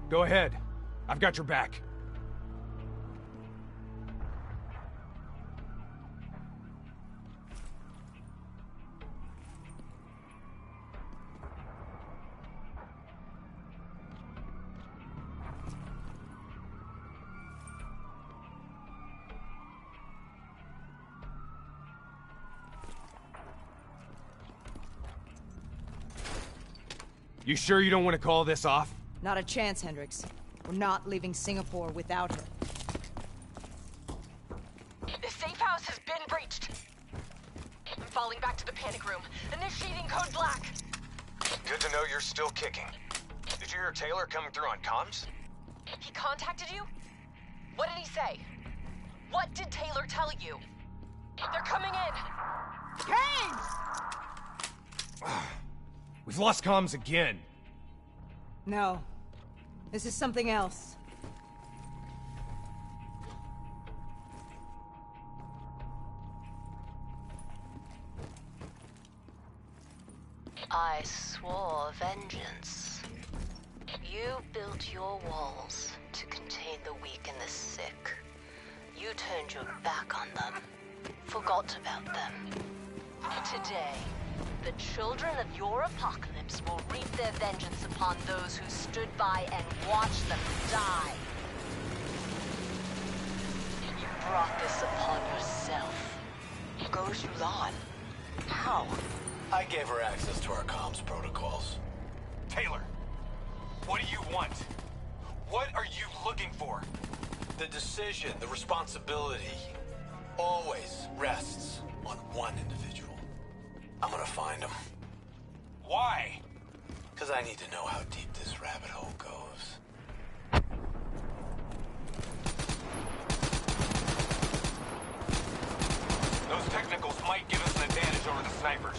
Go ahead. I've got your back. You sure you don't want to call this off? Not a chance, Hendricks. We're not leaving Singapore without her. The safe house has been breached. I'm falling back to the panic room. Initiating code black. Good to know you're still kicking. Did you hear Taylor coming through on comms? He contacted you? What did he say? What did Taylor tell you? They're coming in! Kane! We've lost comms again. No. This is something else. I swore vengeance. You built your walls to contain the weak and the sick. You turned your back on them, forgot about them. Today, the children of your apocalypse will reap their vengeance upon those who stood by and watched them die. You brought this upon yourself. Goes Yulan. How? I gave her access to our comms protocols. Taylor, what do you want? What are you looking for? The decision, the responsibility, always rests on one individual. I'm gonna find him. Why? Because I need to know how deep this rabbit hole goes. Those technicals might give us an advantage over the snipers.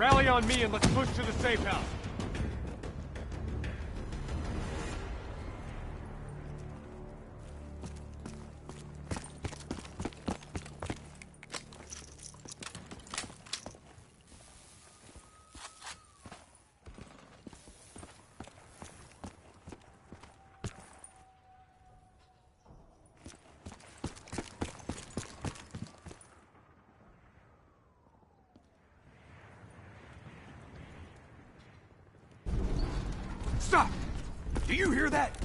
Rally on me and let's push to the safe house. Stop! Do you hear that?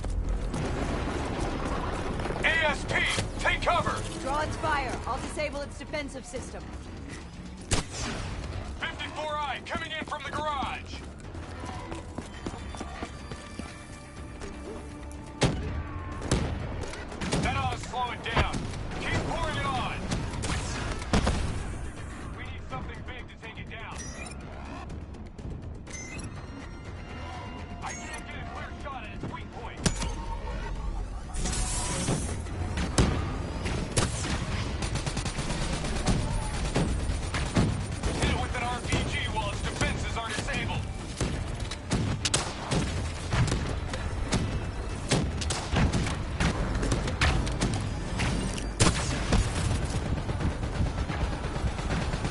ASP, take cover! Draw its fire. I'll disable its defensive system. 54I, coming in from the garage! That ought to slow it down. Keep pouring it on! We need something big to take it down. I can't get a clear shot at its weak point. Hit it with an RPG while its defenses are disabled.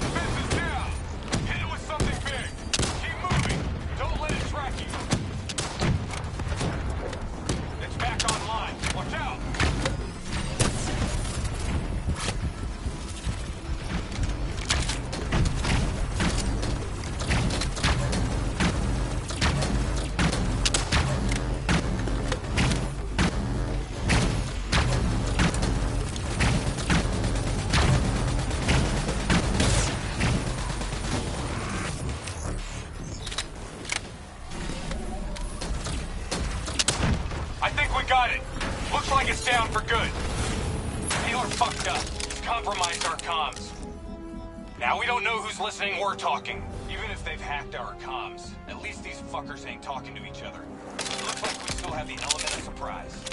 Defenses down! Hit it with something big. Keep moving. Don't let it track you. It's back online. Watch out! I think we got it. Looks like it's down for good. Taylor fucked up. He's compromised our comms. Now we don't know who's listening or talking. Even if they've hacked our comms, at least these fuckers ain't talking to each other. Looks like we still have the element of surprise.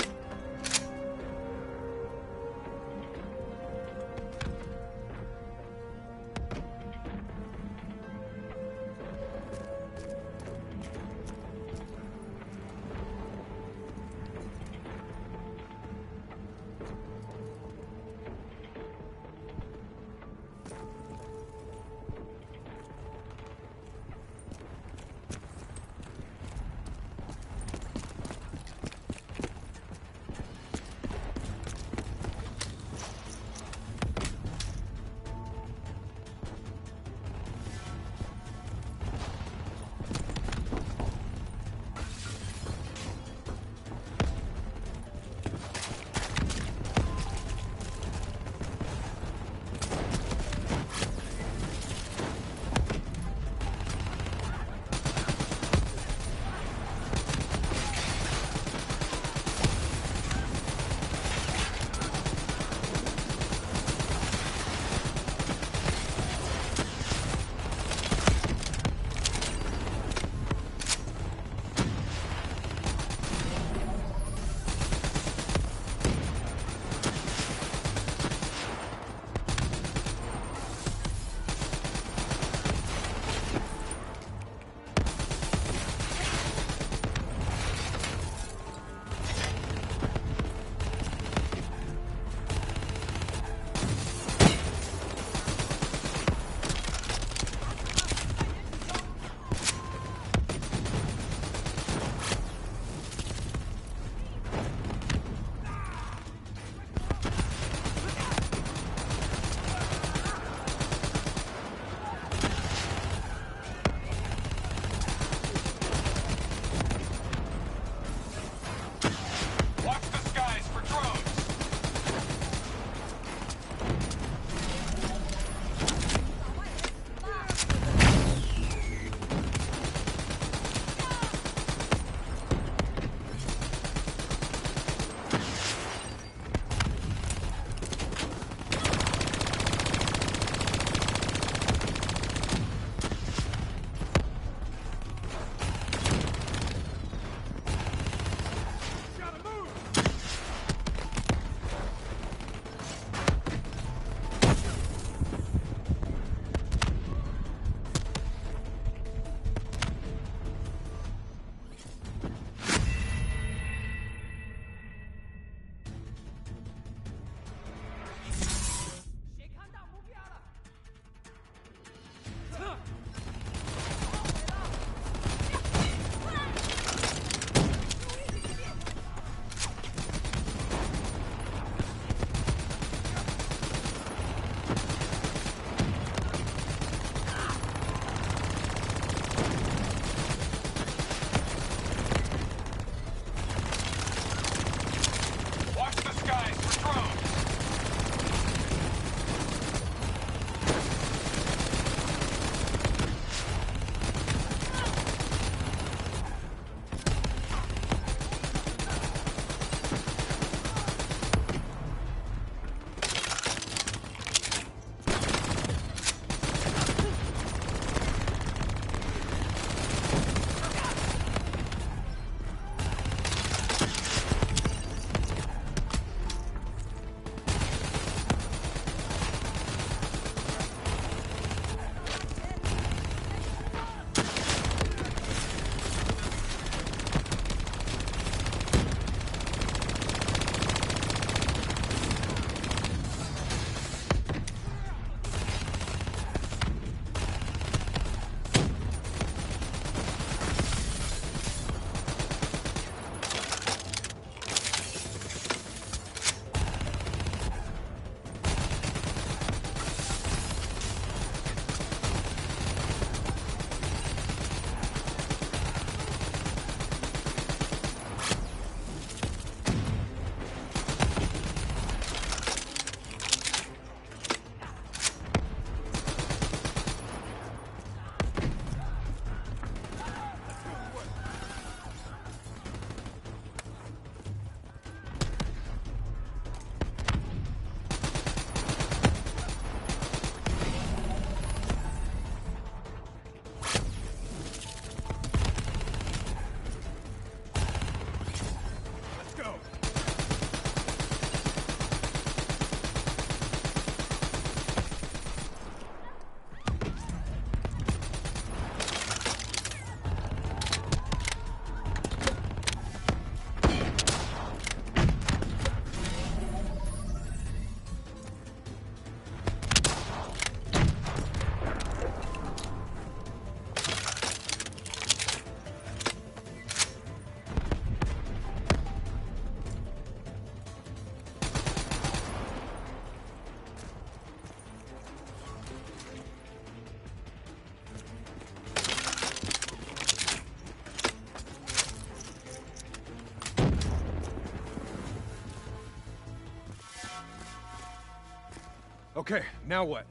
Okay, now what?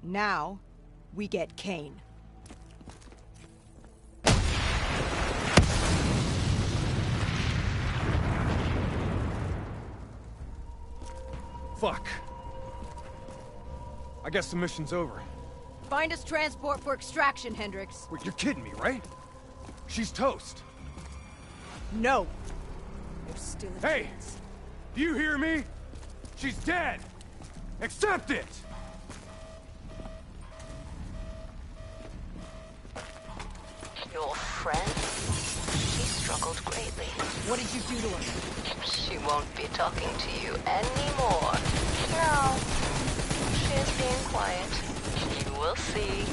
Now, we get Kane. Fuck. I guess the mission's over. Find us transport for extraction, Hendricks. Wait, you're kidding me, right? She's toast. No. There's still a Hey! chance. Do you hear me? She's dead! Accept it! Your friend? She struggled greatly. What did you do to her? She won't be talking to you anymore. No. She's being quiet. You will see.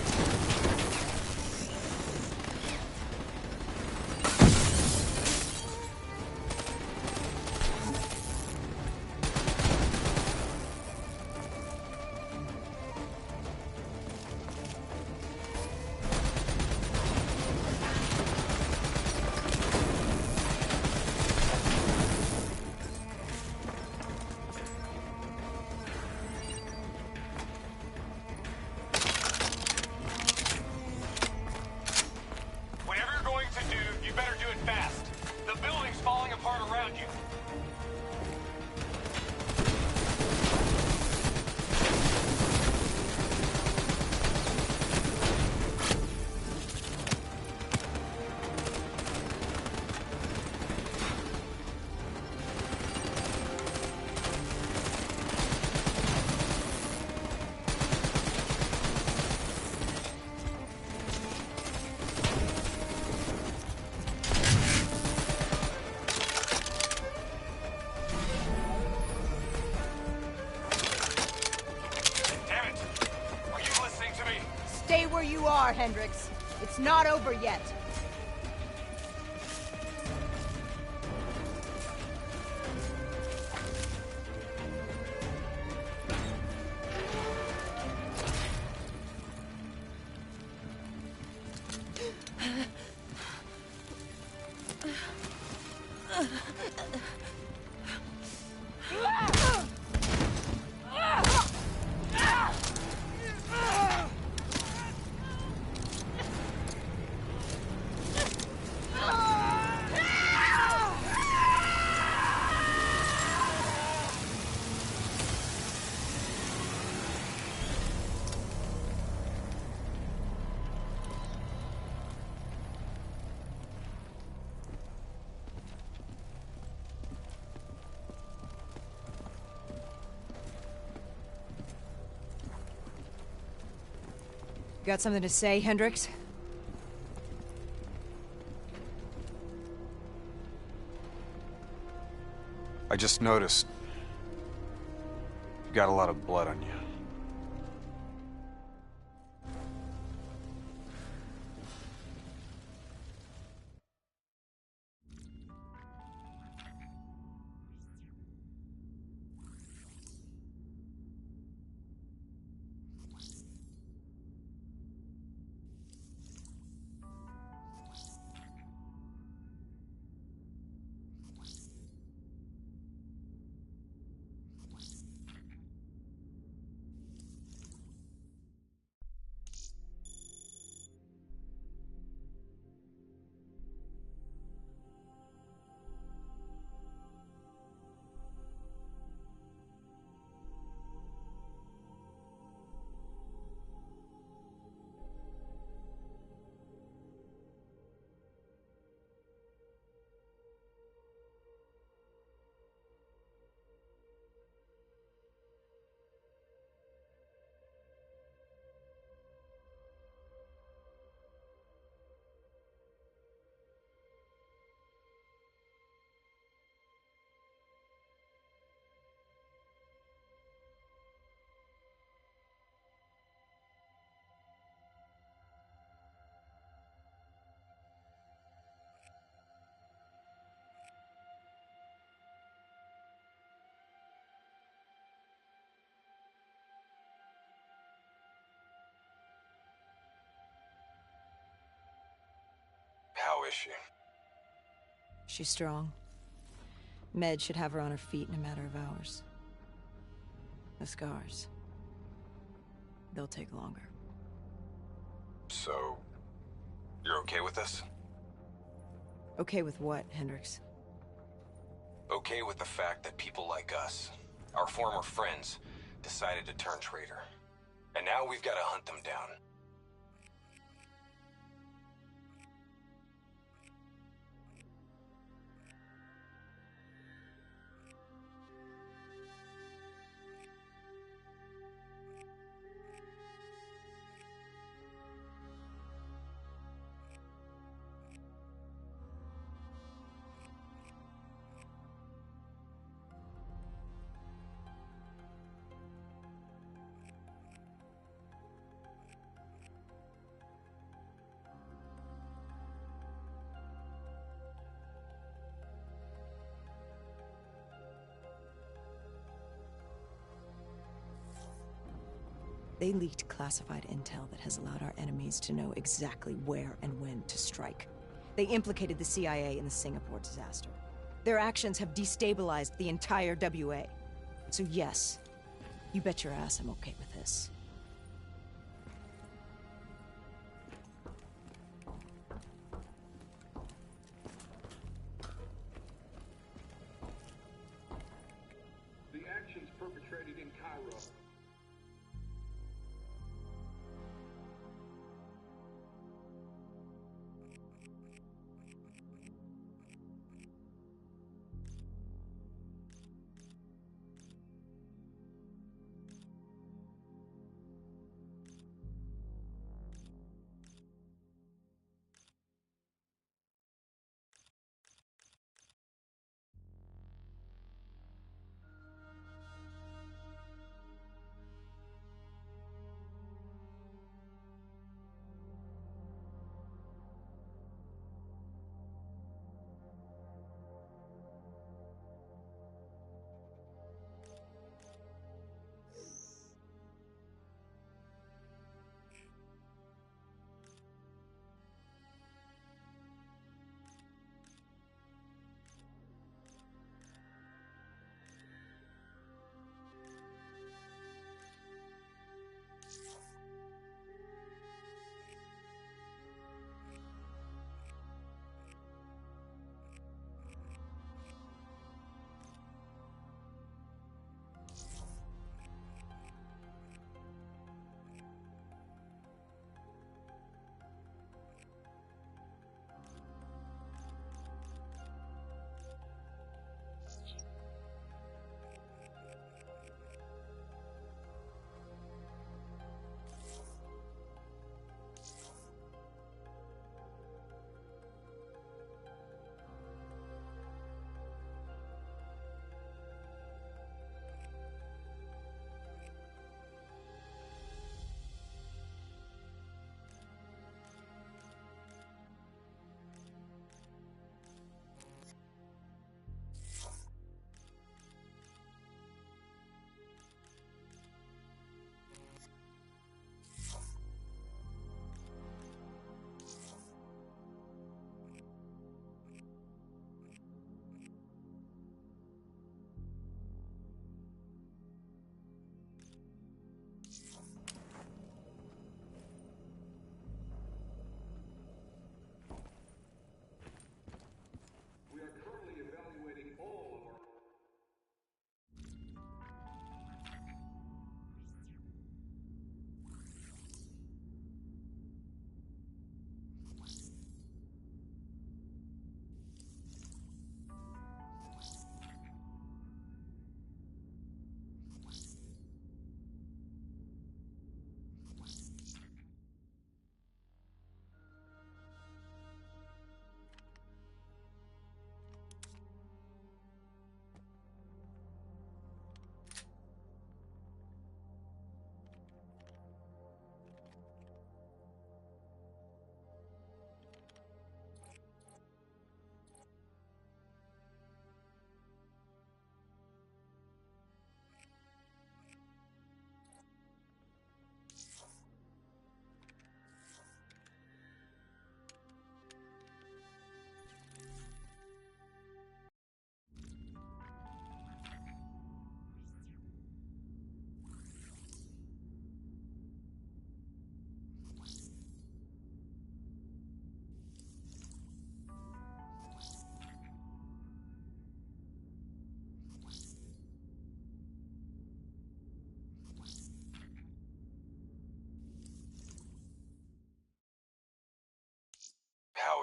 Whatever you're going to do, you better do it fast. The building's falling apart around you. Damn it! Are you listening to me? Stay where you are, Hendricks. It's not over yet. Got something to say, Hendricks? I just noticed you got a lot of blood on you. How is she? She's strong. Med should have her on her feet in a matter of hours. The scars. They'll take longer. So, you're okay with this? Okay with what, Hendricks? Okay with the fact that people like us, our former friends, decided to turn traitor. And now we've got to hunt them down. They leaked classified intel that has allowed our enemies to know exactly where and when to strike. They implicated the CIA in the Singapore disaster. Their actions have destabilized the entire WA. So yes, you bet your ass I'm okay with this. The actions perpetrated in Cairo.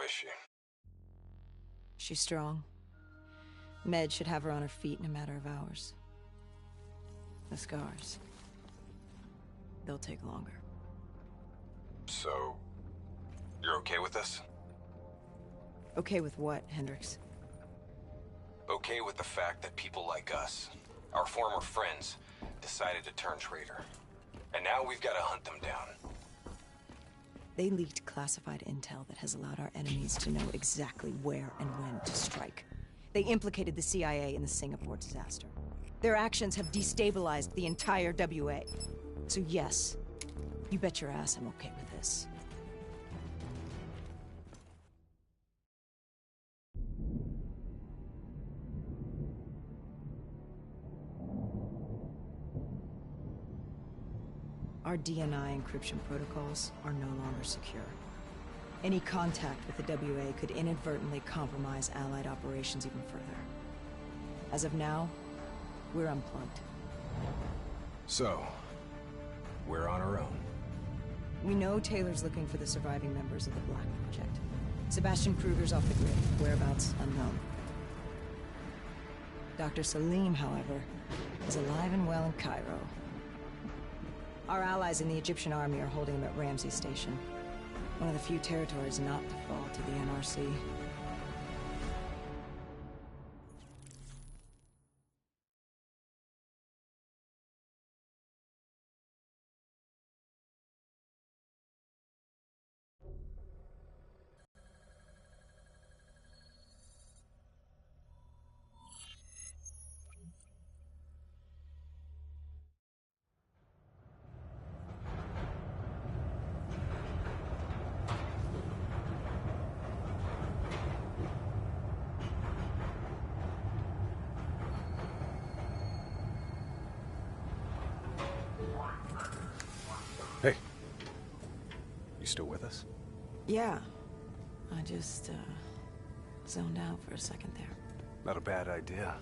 is she? She's strong. Med should have her on her feet in a matter of hours. The scars, they'll take longer. So, you're okay with this? Okay with what, Hendricks? Okay with the fact that people like us, our former friends, decided to turn traitor. And now we've got to hunt them down. They leaked classified intel that has allowed our enemies to know exactly where and when to strike. They implicated the CIA in the Singapore disaster. Their actions have destabilized the entire WA. So yes, you bet your ass I'm okay with this. Our DNI encryption protocols are no longer secure. Any contact with the WA could inadvertently compromise Allied operations even further. As of now, we're unplugged. So, we're on our own. We know Taylor's looking for the surviving members of the Black Project. Sebastian Kruger's off the grid, whereabouts unknown. Dr. Salim, however, is alive and well in Cairo. Our allies in the Egyptian army are holding him at Ramsey Station, one of the few territories not to fall to the NRC. Hey. You still with us? Yeah. I just, zoned out for a second there. Not a bad idea.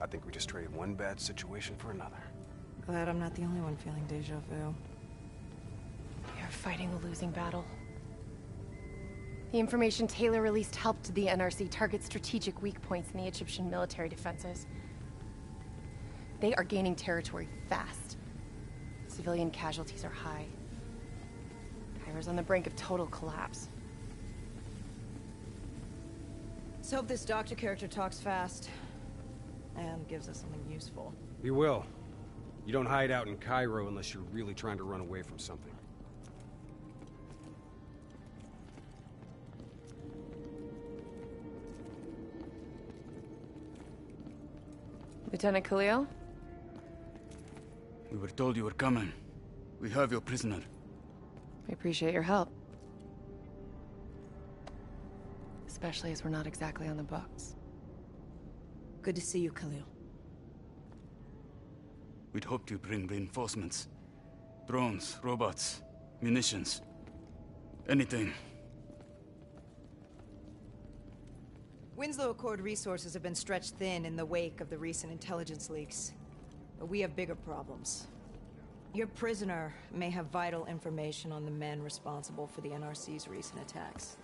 I think we just traded one bad situation for another. Glad I'm not the only one feeling deja vu. We are fighting a losing battle. The information Taylor released helped the NRC target strategic weak points in the Egyptian military defenses. They are gaining territory fast. Civilian casualties are high. Cairo's on the brink of total collapse. Let's hope this doctor character talks fast. And gives us something useful. He will. You don't hide out in Cairo unless you're really trying to run away from something. Lieutenant Khalil? We were told you were coming. We have your prisoner. We appreciate your help. Especially as we're not exactly on the books. Good to see you, Khalil. We'd hoped to bring reinforcements. Drones, robots, munitions. Anything. Winslow Accord resources have been stretched thin in the wake of the recent intelligence leaks. But we have bigger problems. Your prisoner may have vital information on the men responsible for the NRC's recent attacks.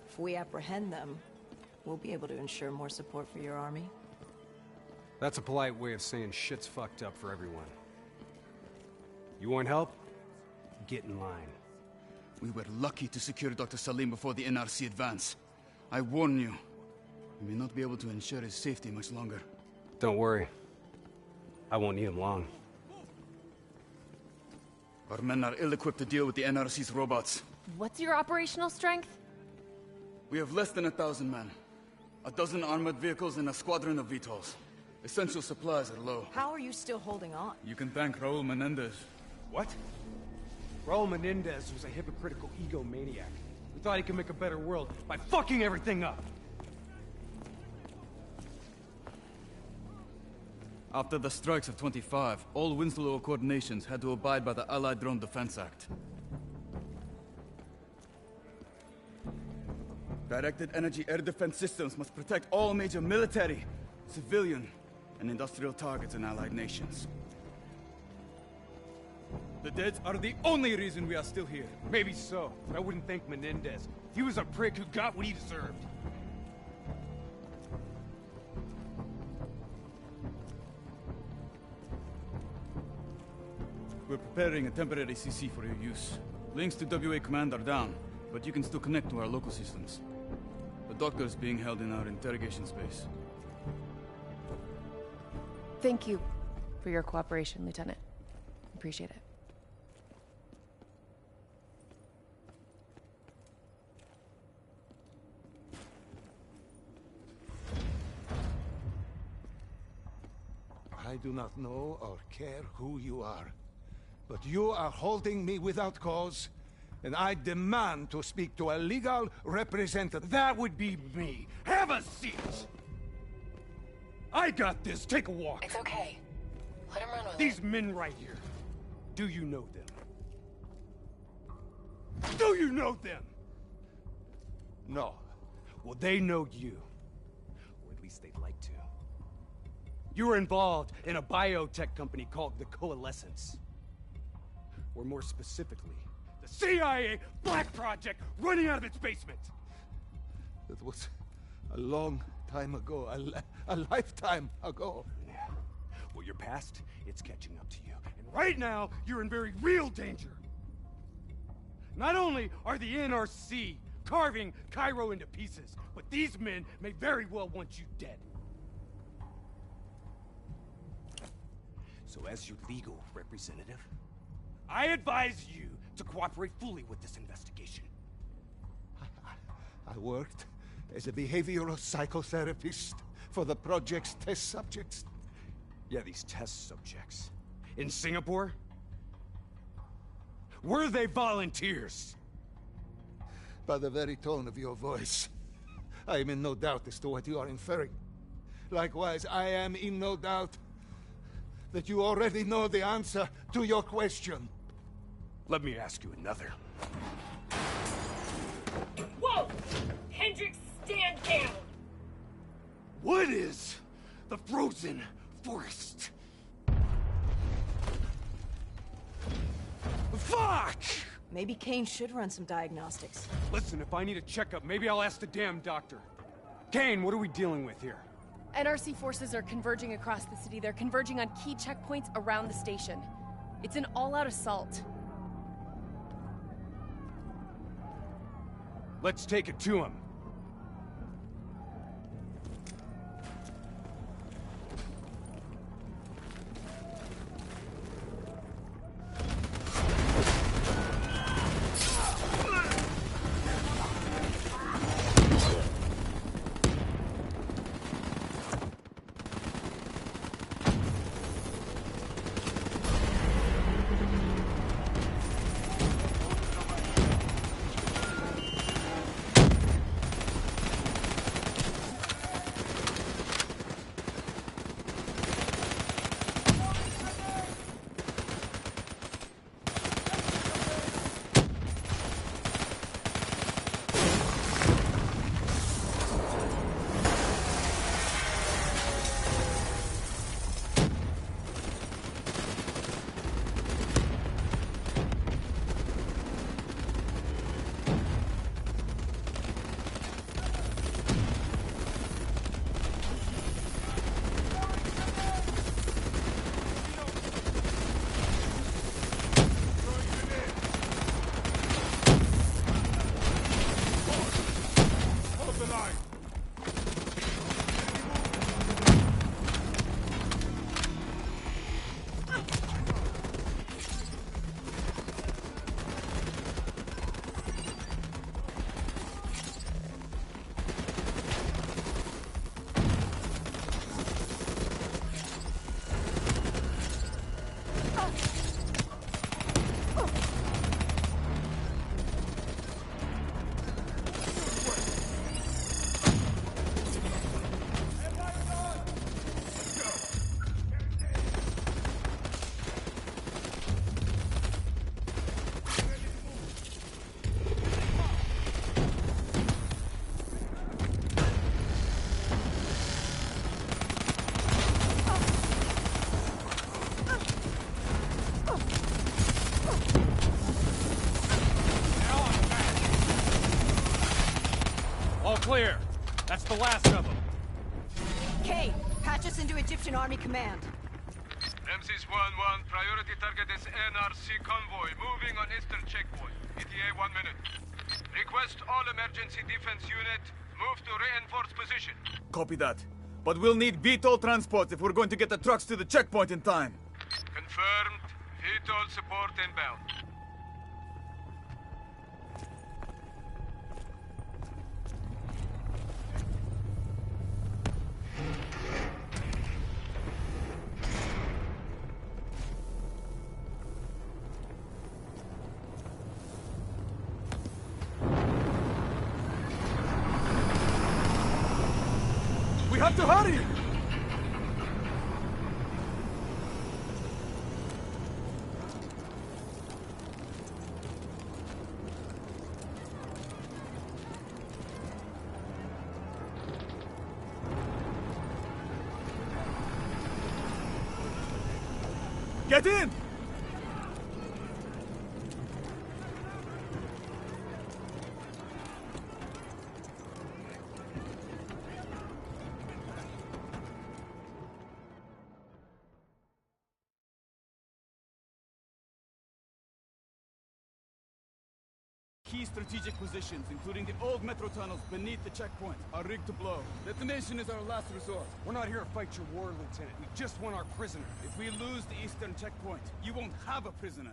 If we apprehend them, we'll be able to ensure more support for your army. That's a polite way of saying shit's fucked up for everyone. You want help? Get in line. We were lucky to secure Dr. Salim before the NRC advance. I warn you, we may not be able to ensure his safety much longer. Don't worry. I won't need him long. Our men are ill-equipped to deal with the NRC's robots. What's your operational strength? We have less than 1,000 men. 12 armored vehicles and a squadron of VTOLs. Essential supplies are low. How are you still holding on? You can thank Raul Menendez. What? Raul Menendez was a hypocritical egomaniac. We thought he could make a better world by fucking everything up. After the strikes of 25, all Winslow Accord nations had to abide by the Allied Drone Defense Act. Directed energy air defense systems must protect all major military, civilian, and industrial targets in Allied nations. The dead are the only reason we are still here. Maybe so, but I wouldn't thank Menendez. He was a prick who got what he deserved. We're preparing a temporary CC for your use. Links to WA Command are down, but you can still connect to our local systems. The doctor is being held in our interrogation space. Thank you for your cooperation, Lieutenant. Appreciate it. I do not know or care who you are, but you are holding me without cause, and I demand to speak to a legal representative. That would be me. Have a seat! I got this. Take a walk. It's okay. Let him run with These men right here. Do you know them? Do you know them? No. Well, they know you. Or at least they'd like to. You were involved in a biotech company called the Coalescence. Or more specifically, the CIA Black Project running out of its basement. That was a long time ago, a lifetime ago. Yeah. Well, your past, it's catching up to you. And right now, you're in very real danger. Not only are the NRC carving Cairo into pieces, but these men may very well want you dead. So as your legal representative, I advise you to cooperate fully with this investigation. I worked as a behavioral psychotherapist for the project's test subjects. Yeah, these test subjects. In Singapore? Were they volunteers? By the very tone of your voice, I am in no doubt as to what you are inferring. Likewise, I am in no doubt that you already know the answer to your question. Let me ask you another. Whoa! Hendricks, stand down! What is the frozen forest? Fuck! Maybe Kane should run some diagnostics. Listen, if I need a checkup, maybe I'll ask the damn doctor. Kane, what are we dealing with here? NRC forces are converging across the city. They're converging on key checkpoints around the station. It's an all-out assault. Let's take it to him. clear. That's the last of them. Kane, patch us into Egyptian Army Command. Ramses 1-1, priority target is NRC convoy, moving on eastern checkpoint. ETA 1 minute. Request all emergency defense unit, move to reinforced position. Copy that. But we'll need VTOL transports if we're going to get the trucks to the checkpoint in time. Confirmed. VTOL support inbound. We have to hurry! Get in! Key strategic positions, including the old metro tunnels beneath the checkpoint, are rigged to blow. Detonation is our last resort. We're not here to fight your war, Lieutenant. We just want our prisoner. If we lose the eastern checkpoint, you won't have a prisoner.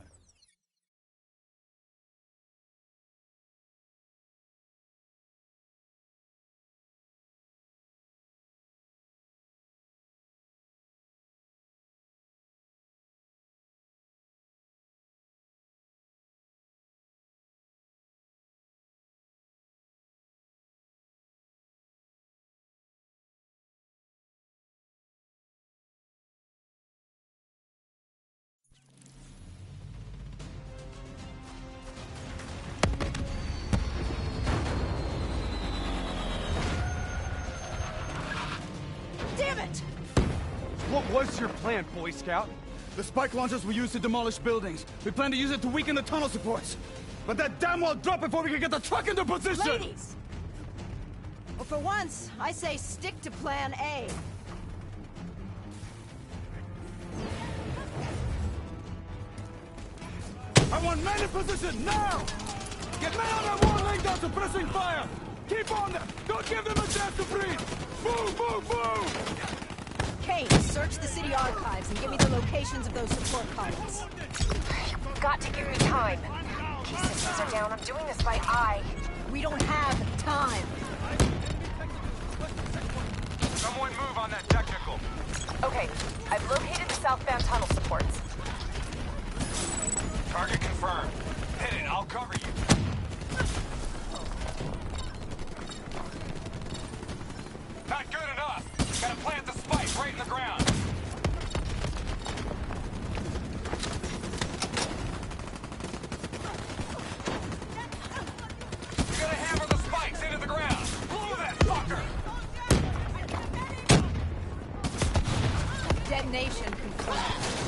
Damn it! What was your plan, Boy Scout? The spike launchers we used to demolish buildings. We plan to use it to weaken the tunnel supports. But that damn well drop before we can get the truck into position! Ladies! Well, for once, I say stick to Plan A. I want men in position, now! Get men on that wall laying down suppressing fire! Keep on them! Don't give them a chance to breathe! Move, move, move! Kane, search the city archives and give me the locations of those support columns. You've got to give me time. Key systems are down. I'm doing this by eye. We don't have time. Someone move on that technical. Okay, I've located the southbound tunnel supports. Target confirmed. Hit it, I'll cover you. Not good enough. Gotta plant the spike right in the ground. You gotta hammer the spikes into the ground. Blow that fucker! Detonation confirmed.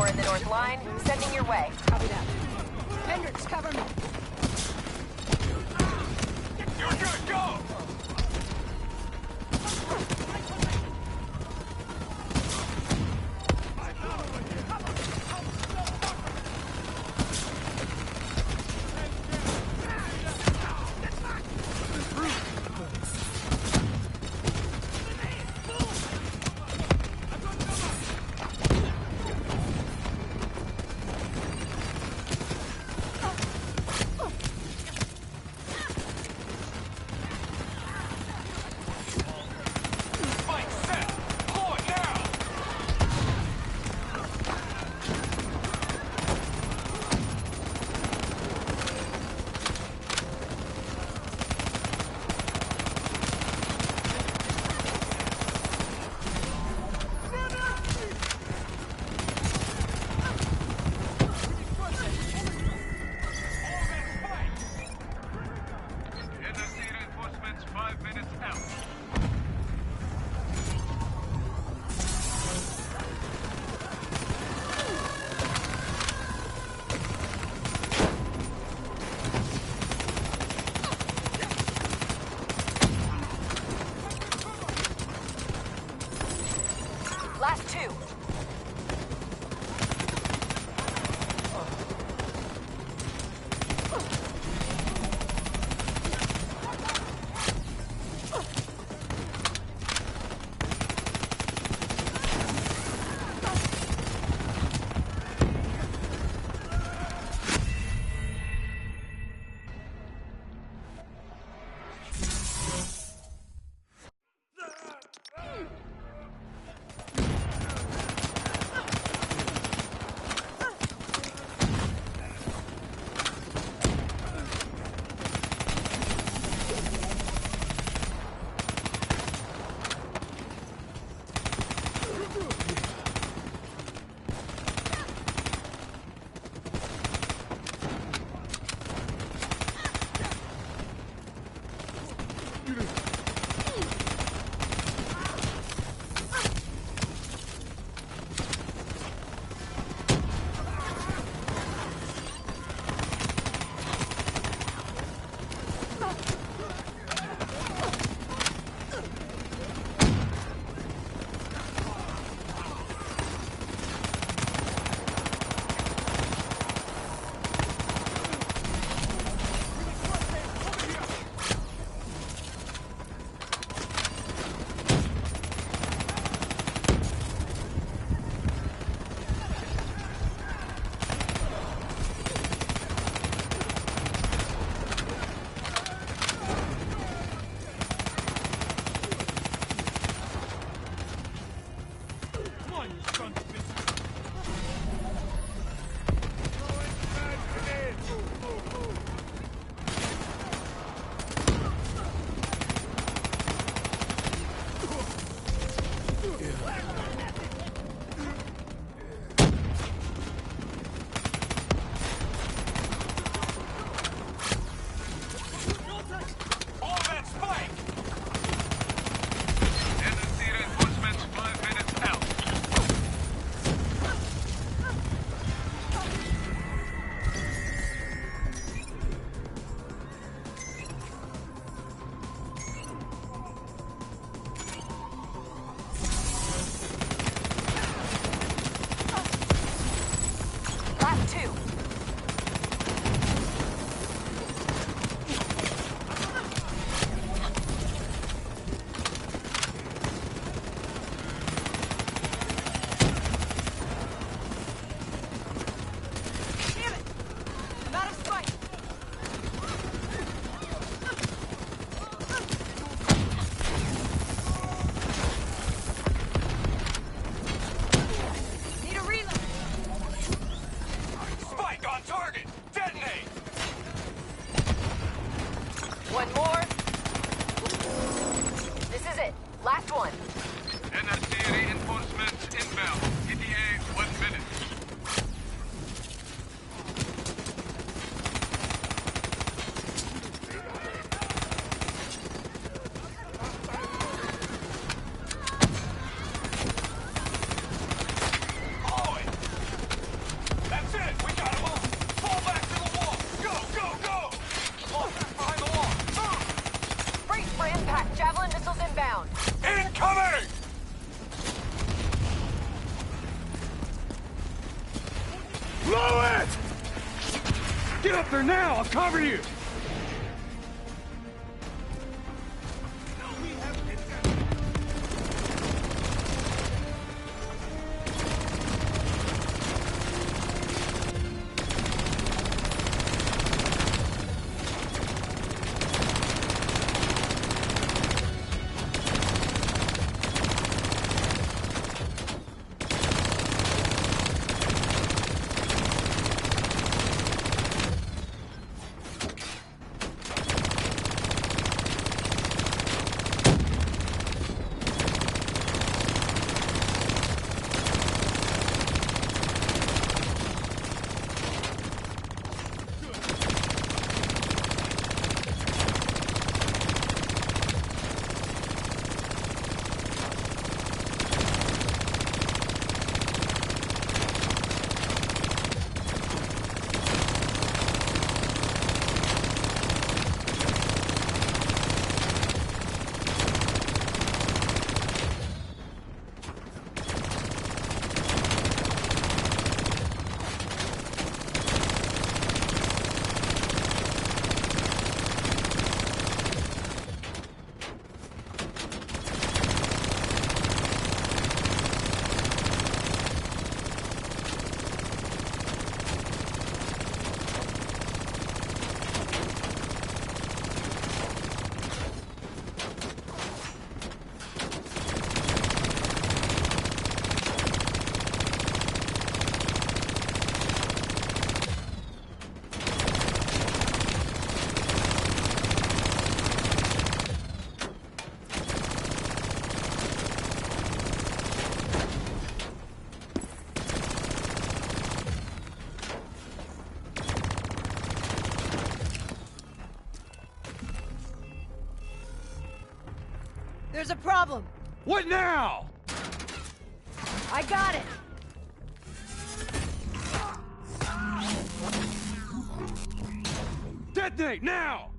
In the north line, sending your way. Copy that. Hendricks, cover me. You're good, go! Last two. One more. This is it. Last one. NRC reinforcements inbound. ETA 1 minute. That's it! We got him all! Fall back to the wall! Go, go, go! Look, behind the wall! Move! Brace for impact. Javelin missiles inbound. Incoming! Blow it! Get up there now! I'll cover you! There's a problem. What now? I got it. Detonate now!